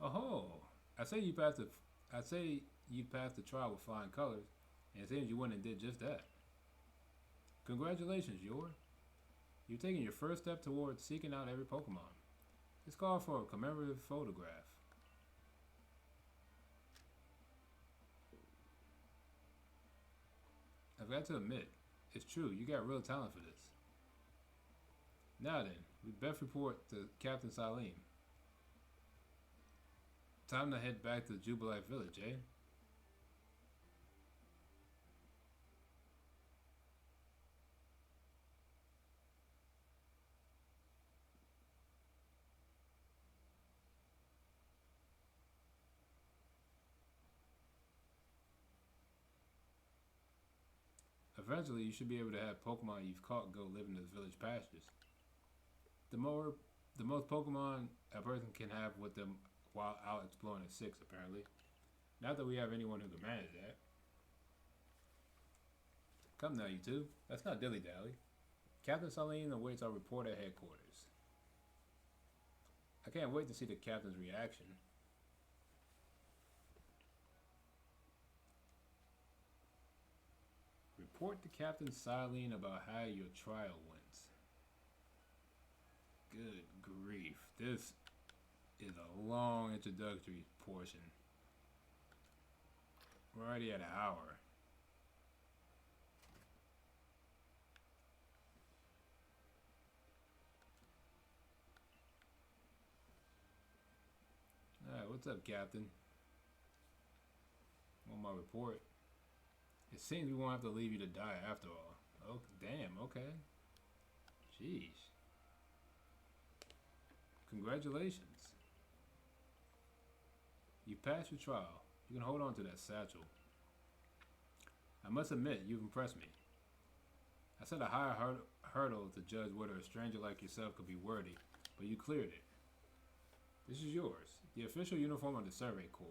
Oh, I say you passed the trial with flying colors, and it seems you went and did just that. Congratulations, Yor. You've taken your first step towards seeking out every Pokemon. It's called for a commemorative photograph. I've got to admit, it's true, you got real talent for this. Now then, we best report to Captain Salim. Time to head back to Jubilife Village, eh? Eventually, you should be able to have Pokemon you've caught go live in the village pastures. The most Pokemon a person can have with them while out exploring is 6, apparently. Not that we have anyone who can manage that. Come now, you two. Let's not dilly-dally. Captain Saline awaits our report at headquarters. I can't wait to see the captain's reaction. Report to Captain Saline about how your trial went. Good grief. This is a long introductory portion. We're already at an hour. Alright, what's up, Captain? Want my report? It seems we won't have to leave you to die after all. Oh, damn, okay. Jeez. Congratulations. You passed your trial. You can hold on to that satchel. I must admit, you've impressed me. I set a higher hurdle to judge whether a stranger like yourself could be worthy, but you cleared it. This is yours, the official uniform of the Survey Corps.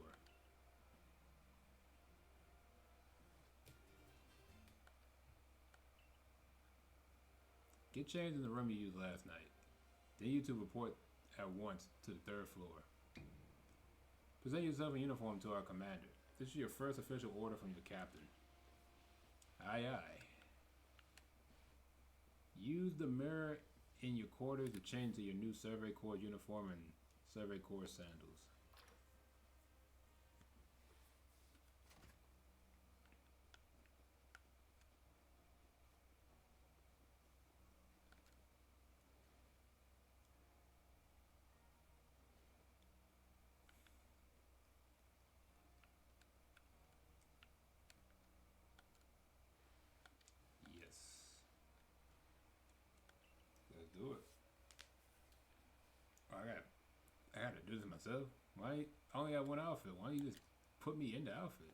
Get changed in the room you used last night. Then you two report at once to the 3rd floor. Present yourself in uniform to our commander. This is your first official order from your captain. Aye, aye. Use the mirror in your quarters to change to your new Survey Corps uniform and Survey Corps sandals. Do it. Oh, I gotta do this myself. Why? I only have one outfit. Why don't you just put me in the outfit?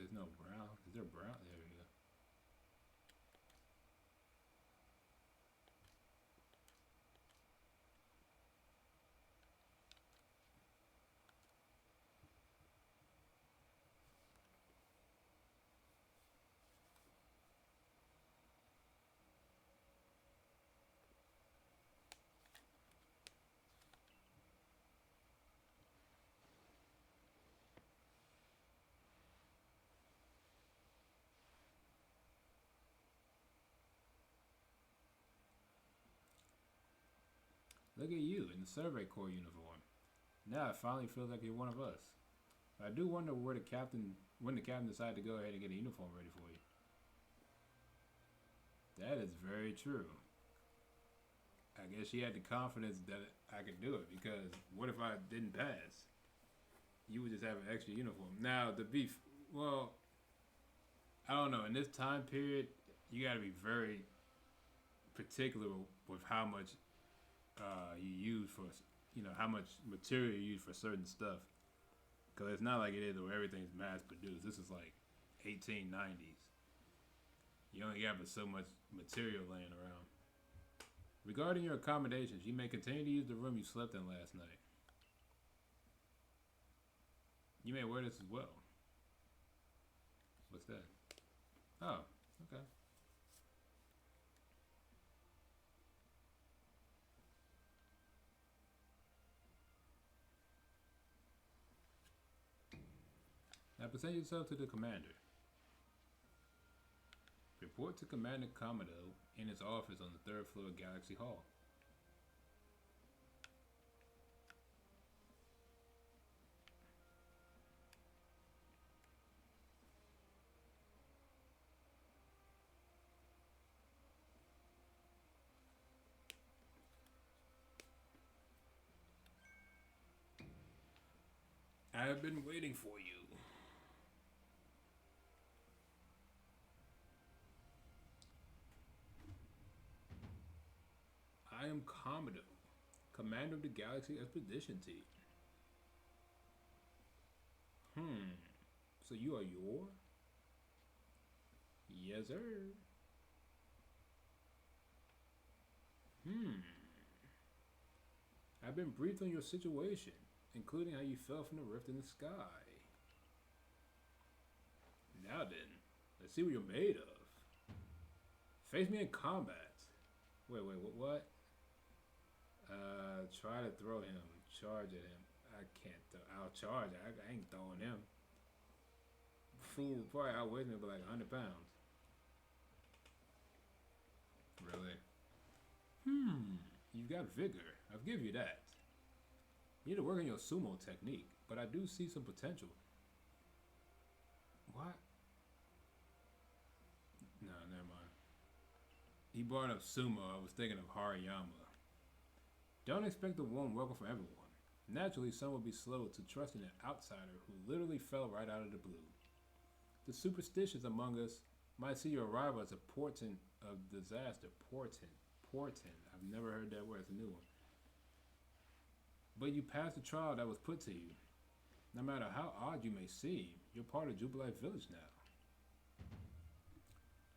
There's no brown. Is there brown? There we go. Look at you in the Survey Corps uniform. Now it finally feels like you're one of us. I do wonder when the captain decided to go ahead and get a uniform ready for you. That is very true. I guess she had the confidence that I could do it, because what if I didn't pass? You would just have an extra uniform. Now, well, I don't know. In this time period, you got to be very particular with how much you use for, how much material you use for certain stuff. Because it's not like it is where everything's mass produced. This is like 1890s. You only got so much material laying around. Regarding your accommodations, you may continue to use the room you slept in last night. You may wear this as well. What's that? Oh, okay. Now present yourself to the commander. Report to Commander Commodore in his office on the 3rd floor of Galaxy Hall. I have been waiting for you. I am Commodore, commander of the Galaxy Expedition Team. So you are Yor? Yes, sir. I've been briefed on your situation, including how you fell from the rift in the sky. Now then, let's see what you're made of. Face me in combat. Wait, what? Try to throw him. Charge at him. I can't throw. I'll charge. I ain't throwing him. Fool probably outweighs me by like 100 pounds. Really? You've got vigor. I'll give you that. You need to work on your sumo technique, but I do see some potential. What? No, never mind. He brought up sumo. I was thinking of Hariyama. Don't expect a warm welcome from everyone. Naturally, some will be slow to trusting an outsider who literally fell right out of the blue. The superstitious among us might see your arrival as a portent of disaster. Portent. I've never heard that word. It's a new one. But you passed the trial that was put to you. No matter how odd you may seem, you're part of Jubilife Village now.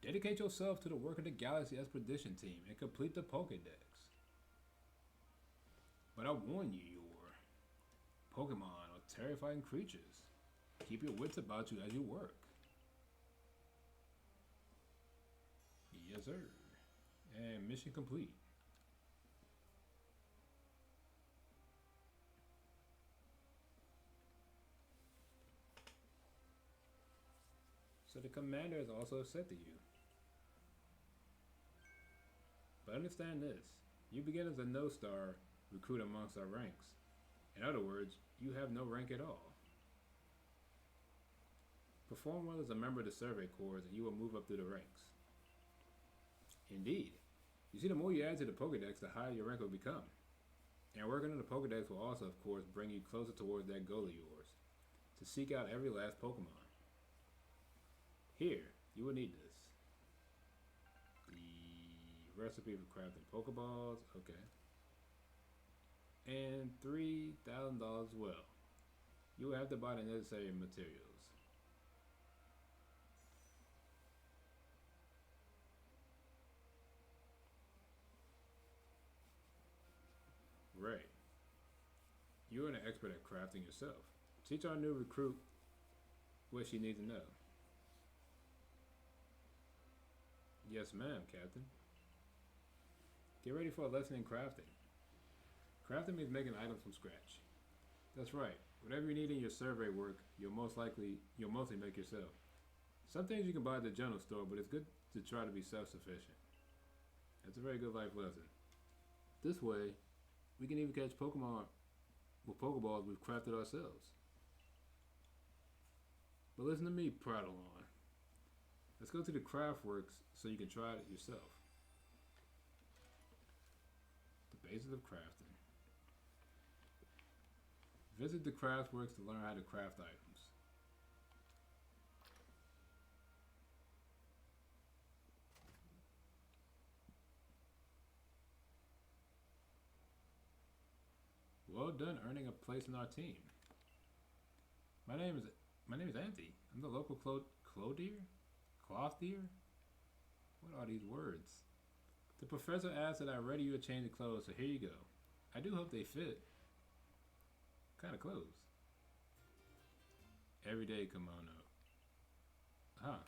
Dedicate yourself to the work of the Galaxy Expedition Team and complete the Pokédex. But I warn you, your Pokemon are terrifying creatures. Keep your wits about you as you work. Yes, sir. And mission complete. So the commander is also upset to you. But understand this. You begin as a no-star recruit amongst our ranks. In other words, you have no rank at all. Perform well as a member of the Survey Corps and you will move up through the ranks. Indeed. You see, the more you add to the Pokédex, the higher your rank will become. And working on the Pokédex will also, of course, bring you closer towards that goal of yours. To seek out every last Pokemon. Here, you will need this. The recipe for crafting Pokeballs, okay. And $3,000 as well. You will have to buy the necessary materials. You're an expert at crafting yourself. Teach our new recruit what she needs to know. Yes, ma'am, Captain. Get ready for a lesson in crafting. Crafting means making items from scratch. That's right. Whatever you need in your survey work, you'll mostly make yourself. Some things you can buy at the general store, but it's good to try to be self-sufficient. That's a very good life lesson. This way, we can even catch Pokemon with Pokeballs we've crafted ourselves. But listen to me, prattle on. Let's go to the Craftworks so you can try it yourself. The basics of crafting. Visit the Craftworks to learn how to craft items. Well done earning a place in our team. My name is Auntie. I'm the local clothier? Clothier? What are these words? The professor asked that I ready you a change of clothes, so here you go. I do hope they fit. What kind of clothes? Everyday kimono. Huh.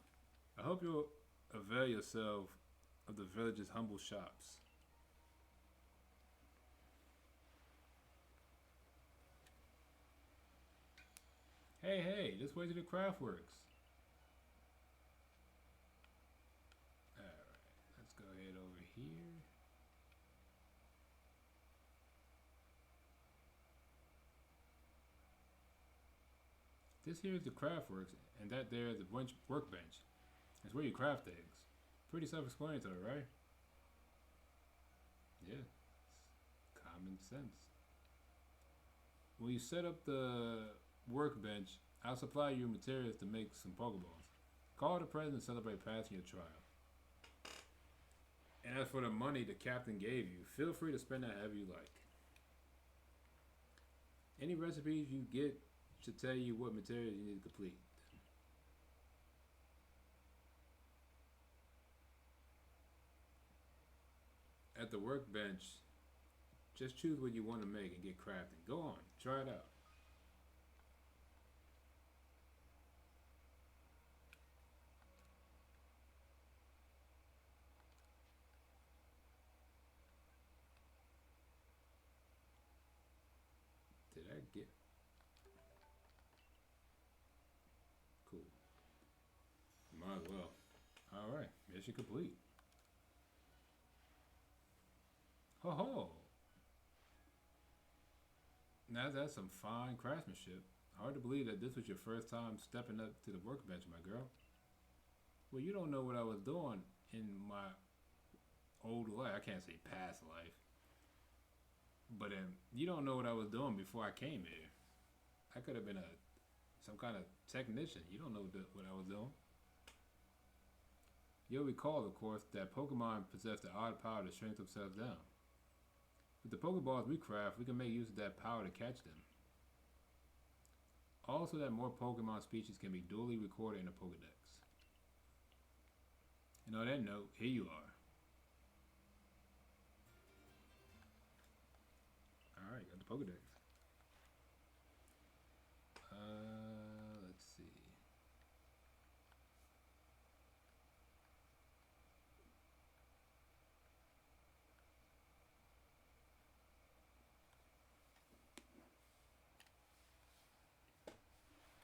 I hope you'll avail yourself of the village's humble shops. Hey, this way to the Craftworks. Alright, let's go ahead over here. This here is the Craftworks, and that there is the workbench. It's where you craft things. Pretty self-explanatory, right? Yeah, it's common sense. When you set up the workbench, I'll supply you materials to make some Pokeballs. Call the president and celebrate passing your trial. And as for the money the captain gave you, feel free to spend that however you like. Any recipes you get should tell you what materials you need to complete. At the workbench, just choose what you want to make and get crafting. Go on, try it out. Did I get... Cool. Might as well. Alright, mission complete. Ho ho! Now that's some fine craftsmanship. Hard to believe that this was your first time stepping up to the workbench, my girl. Well, you don't know what I was doing in my old life. I can't say past life. But you don't know what I was doing before I came here. I could have been some kind of technician. You don't know what I was doing. You'll recall, of course, that Pokemon possess the odd power to shrink themselves down. With the Pokeballs we craft, we can make use of that power to catch them. Also, that more Pokemon species can be duly recorded in a Pokedex. And on that note, here you are. Alright, got the Pokedex. Let's see.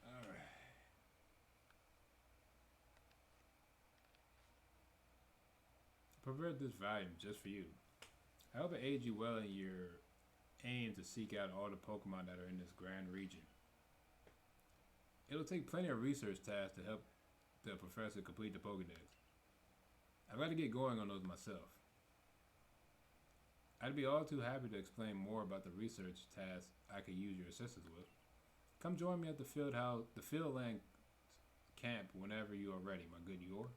Alright. I prepared this volume just for you. I hope it aids you well in your aim to seek out all the Pokemon that are in this grand region. It'll take plenty of research tasks to help the professor complete the Pokedex. I've got to get going on those myself. I'd be all too happy to explain more about the research tasks I could use your assistance with. Come join me at the Fieldland camp whenever you are ready, my good Yor.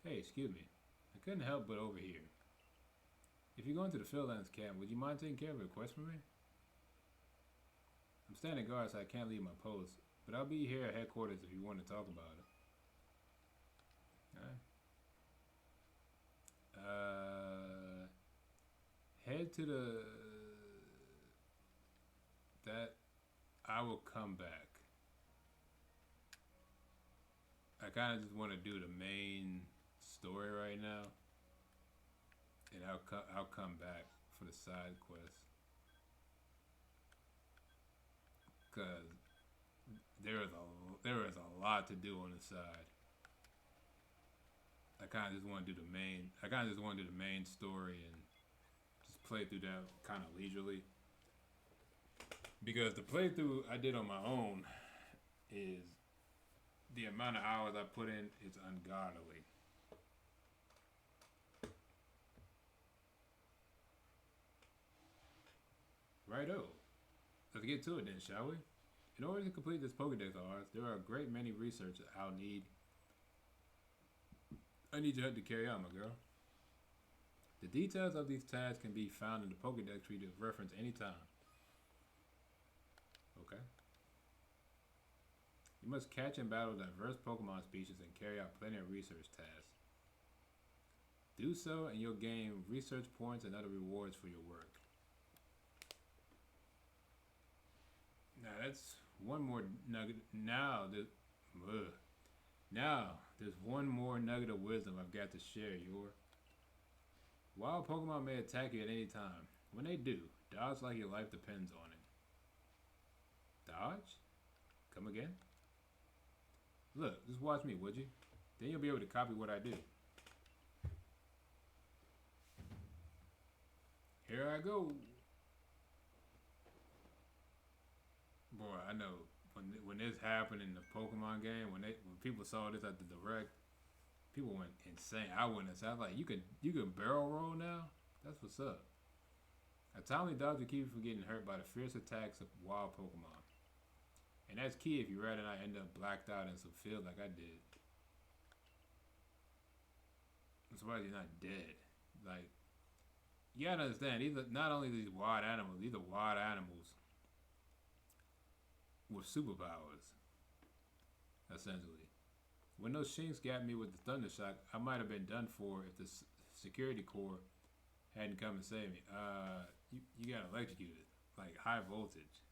Hey, excuse me. I couldn't help but overhear. If you're going to the Fieldlands camp, would you mind taking care of a request for me? I'm standing guard, so I can't leave my post. But I'll be here at headquarters if you want to talk about it. Alright. Head to the... That... I will come back. I kind of just want to do the main story right now. And I'll come back for the side quest. Cause there is a lot to do on the side. I kind of just want to do the main story and just play through that kind of leisurely. Because the playthrough I did on my own is the amount of hours I put in is ungodly. Righto. Let's get to it then, shall we? In order to complete this Pokedex of ours, there are a great many research I need your help to carry out, my girl. The details of these tasks can be found in the Pokedex tree to reference anytime. Okay. You must catch and battle diverse Pokemon species and carry out plenty of research tasks. Do so and you'll gain research points and other rewards for your work. Now that's one more nugget. Now there's one more nugget of wisdom I've got to share. Wild Pokemon may attack you at any time. When they do, dodge like your life depends on it. Dodge? Come again? Look, just watch me, would you? Then you'll be able to copy what I do. Here I go. Boy, I know when this happened in the Pokemon game, when people saw this at the direct, people went insane. I went insane. I was like, you can barrel roll now? That's what's up. A timely dodge will keep you from getting hurt by the fierce attacks of wild Pokemon. And that's key if you rather not end up blacked out in some field like I did. I'm surprised you're not dead. Like, you gotta understand, these are not only these wild animals, these are wild animals with superpowers, essentially. When those Shinx got me with the Thunder Shock, I might have been done for if the security corps hadn't come and saved me. You got electrocuted, like high voltage.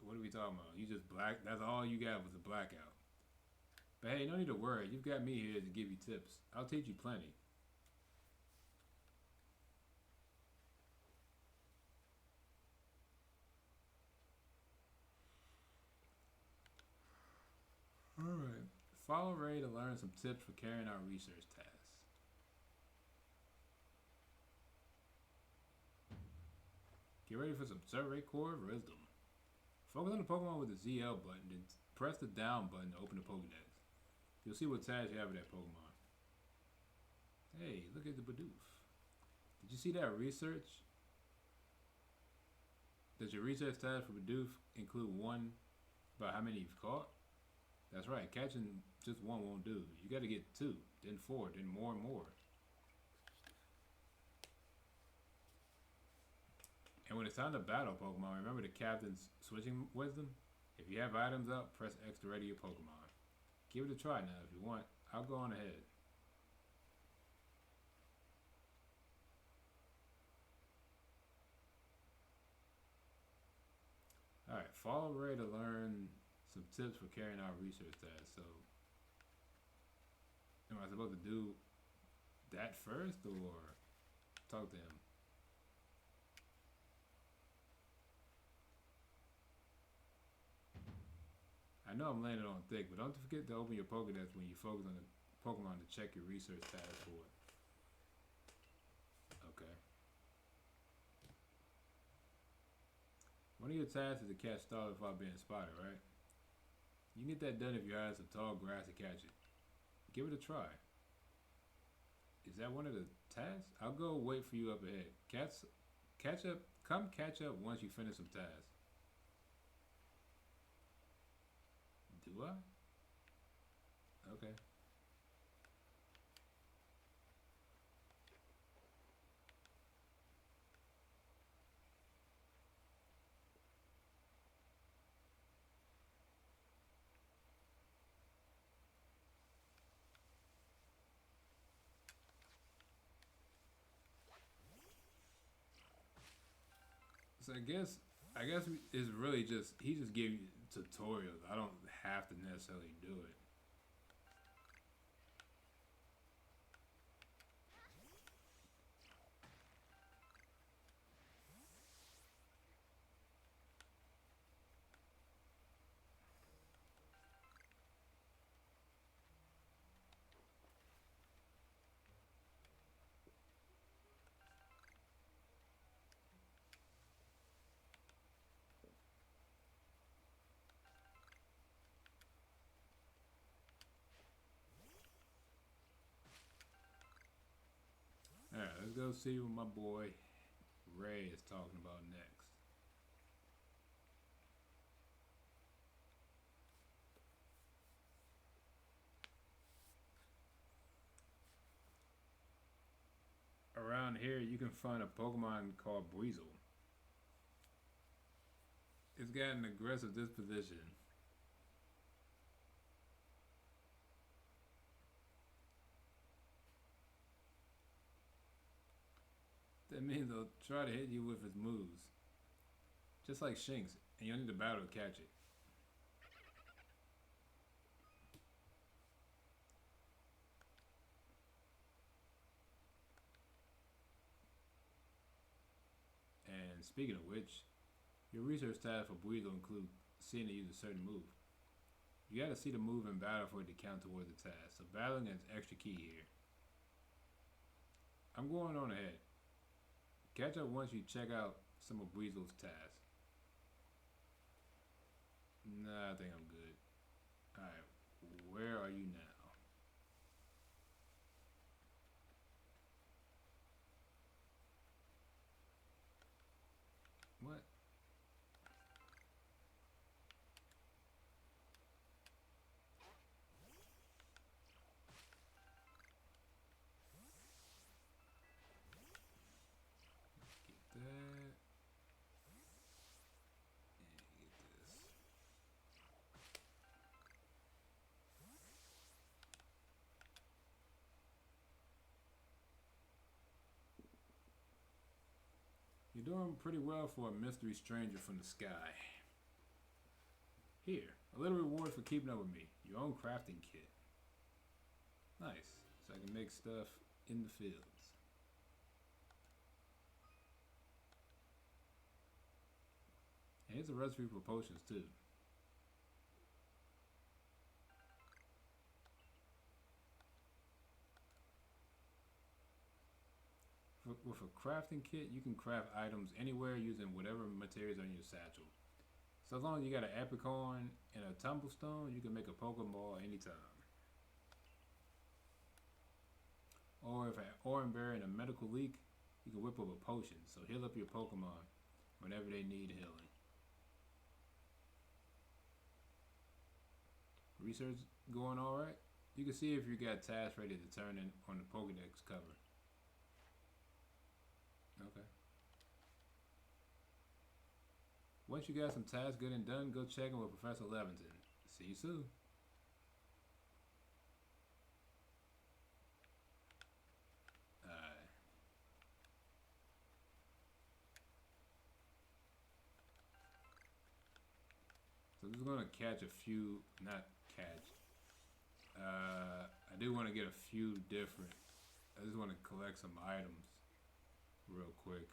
What are we talking about? You just black. That's all you got was a blackout. But hey, no need to worry. You've got me here to give you tips. I'll teach you plenty. Alright. Follow Ray to learn some tips for carrying out research tasks. Get ready for some survey core wisdom. Focus on the Pokemon with the ZL button, then press the down button to open the Pokedex. You'll see what tags you have with that Pokemon. Hey, look at the Bidoof. Did you see that research? Does your research task for Bidoof include one about how many you've caught? That's right, catching just one won't do. You gotta get 2, then 4, then more and more. And when it's time to battle Pokemon, remember the captain's switching wisdom? If you have items up, press X to ready your Pokemon. Give it a try now if you want. I'll go on ahead. Alright, follow Ray to learn some tips for carrying out research tasks. So, am I supposed to do that first or talk to him? I know I'm landing on thick, but don't forget to open your Pokedex when you focus on the Pokemon to check your research task for it. Okay. One of your tasks is to catch Starly without being spotted, right? You can get that done if your eyes are tall grass to catch it. Give it a try. Is that one of the tasks? I'll go wait for you up ahead. Come catch up once you finish some tasks. Do I? Okay. So I guess it's really just he just gave you tutorials. I don't have to necessarily do it. All right, let's go see what my boy Ray is talking about next. Around here, you can find a Pokemon called Breezel. It's got an aggressive disposition. That means they'll try to hit you with its moves. Just like Shinx, and you'll need to battle to catch it. And speaking of which, your research tasks for Breezel include seeing it use a certain move. You gotta see the move in battle for it to count towards the task, so battling is extra key here. I'm going on ahead. Catch up once you check out some of Breezel's tasks. Nah, I think I'm good. Alright, where are you now? What? Get that. And get this. You're doing pretty well for a mystery stranger from the sky. Here, a little reward for keeping up with me. Your own crafting kit. Nice. So I can make stuff in the fields. And here's a recipe for potions too. With a crafting kit, you can craft items anywhere using whatever materials are in your satchel. So as long as you got an apricorn and a tumblestone, you can make a Pokeball anytime. Or if an orange berry and a medical leak, you can whip up a potion. So heal up your Pokemon whenever they need healing. Research going alright? You can see if you got tasks ready to turn in on the Pokedex cover. Okay. Once you got some tasks good and done, go check in with Professor Levinson. See you soon. Alright. So I'm just gonna catch a few, not catch. I do want to get a few different. I just want to collect some items real quick.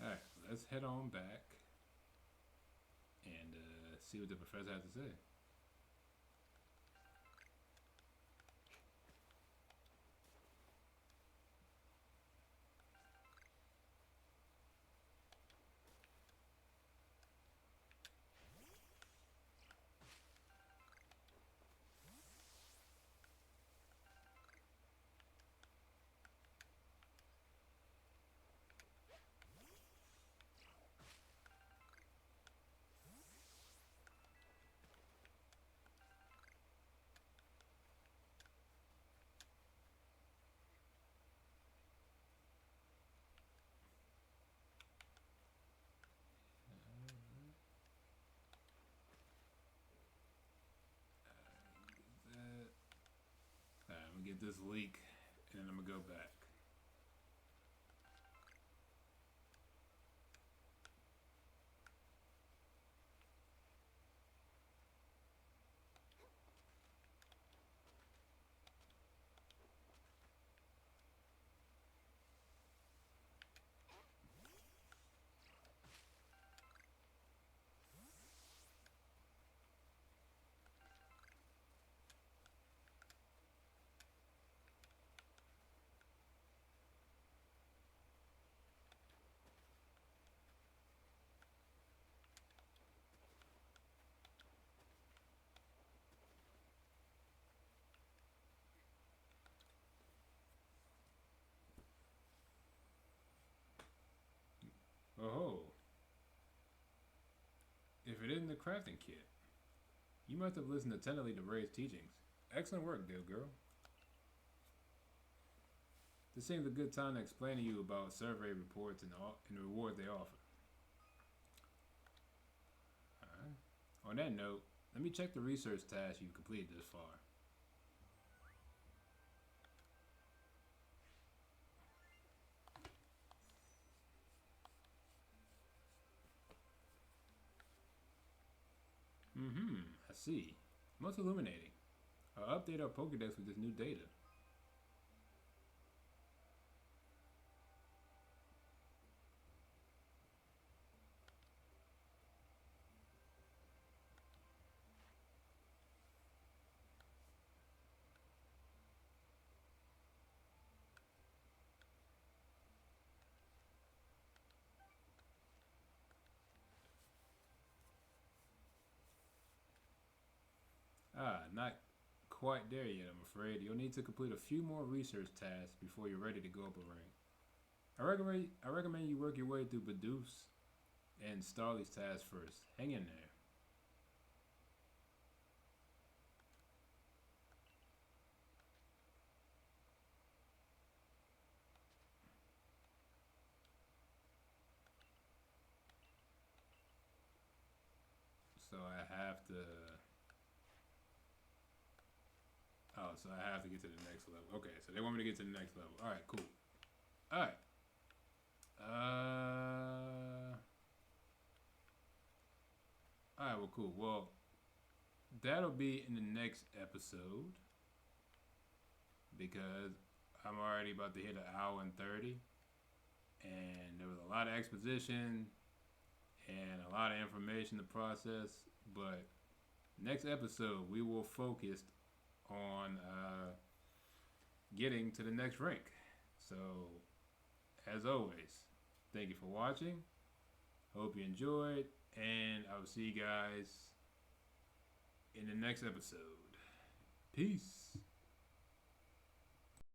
Alright, let's head on back and see what the professor has to say. get this leak, and then I'm gonna go back. Oh, if it isn't the crafting kit, you must have listened attentively to Ray's teachings. Excellent work, dear girl. This seems a good time to explain to you about survey reports and the rewards they offer. Alright. On that note, let me check the research tasks you've completed this far. I see. Most illuminating. I'll update our Pokedex with this new data. Not quite there yet, I'm afraid. You'll need to complete a few more research tasks before you're ready to go up a rank. I recommend you work your way through Bidoof and Starly's tasks first. Hang in there. So I have to. Oh, so I have to get to the next level. Okay, so they want me to get to the next level. All right, cool. All right. All right. Well, cool. Well, that'll be in the next episode because I'm already about to hit an hour and 30, and there was a lot of exposition and a lot of information to process. But next episode, we will focus on getting to the next rank. So, as always, thank you for watching. Hope you enjoyed, and I will see you guys in the next episode. Peace.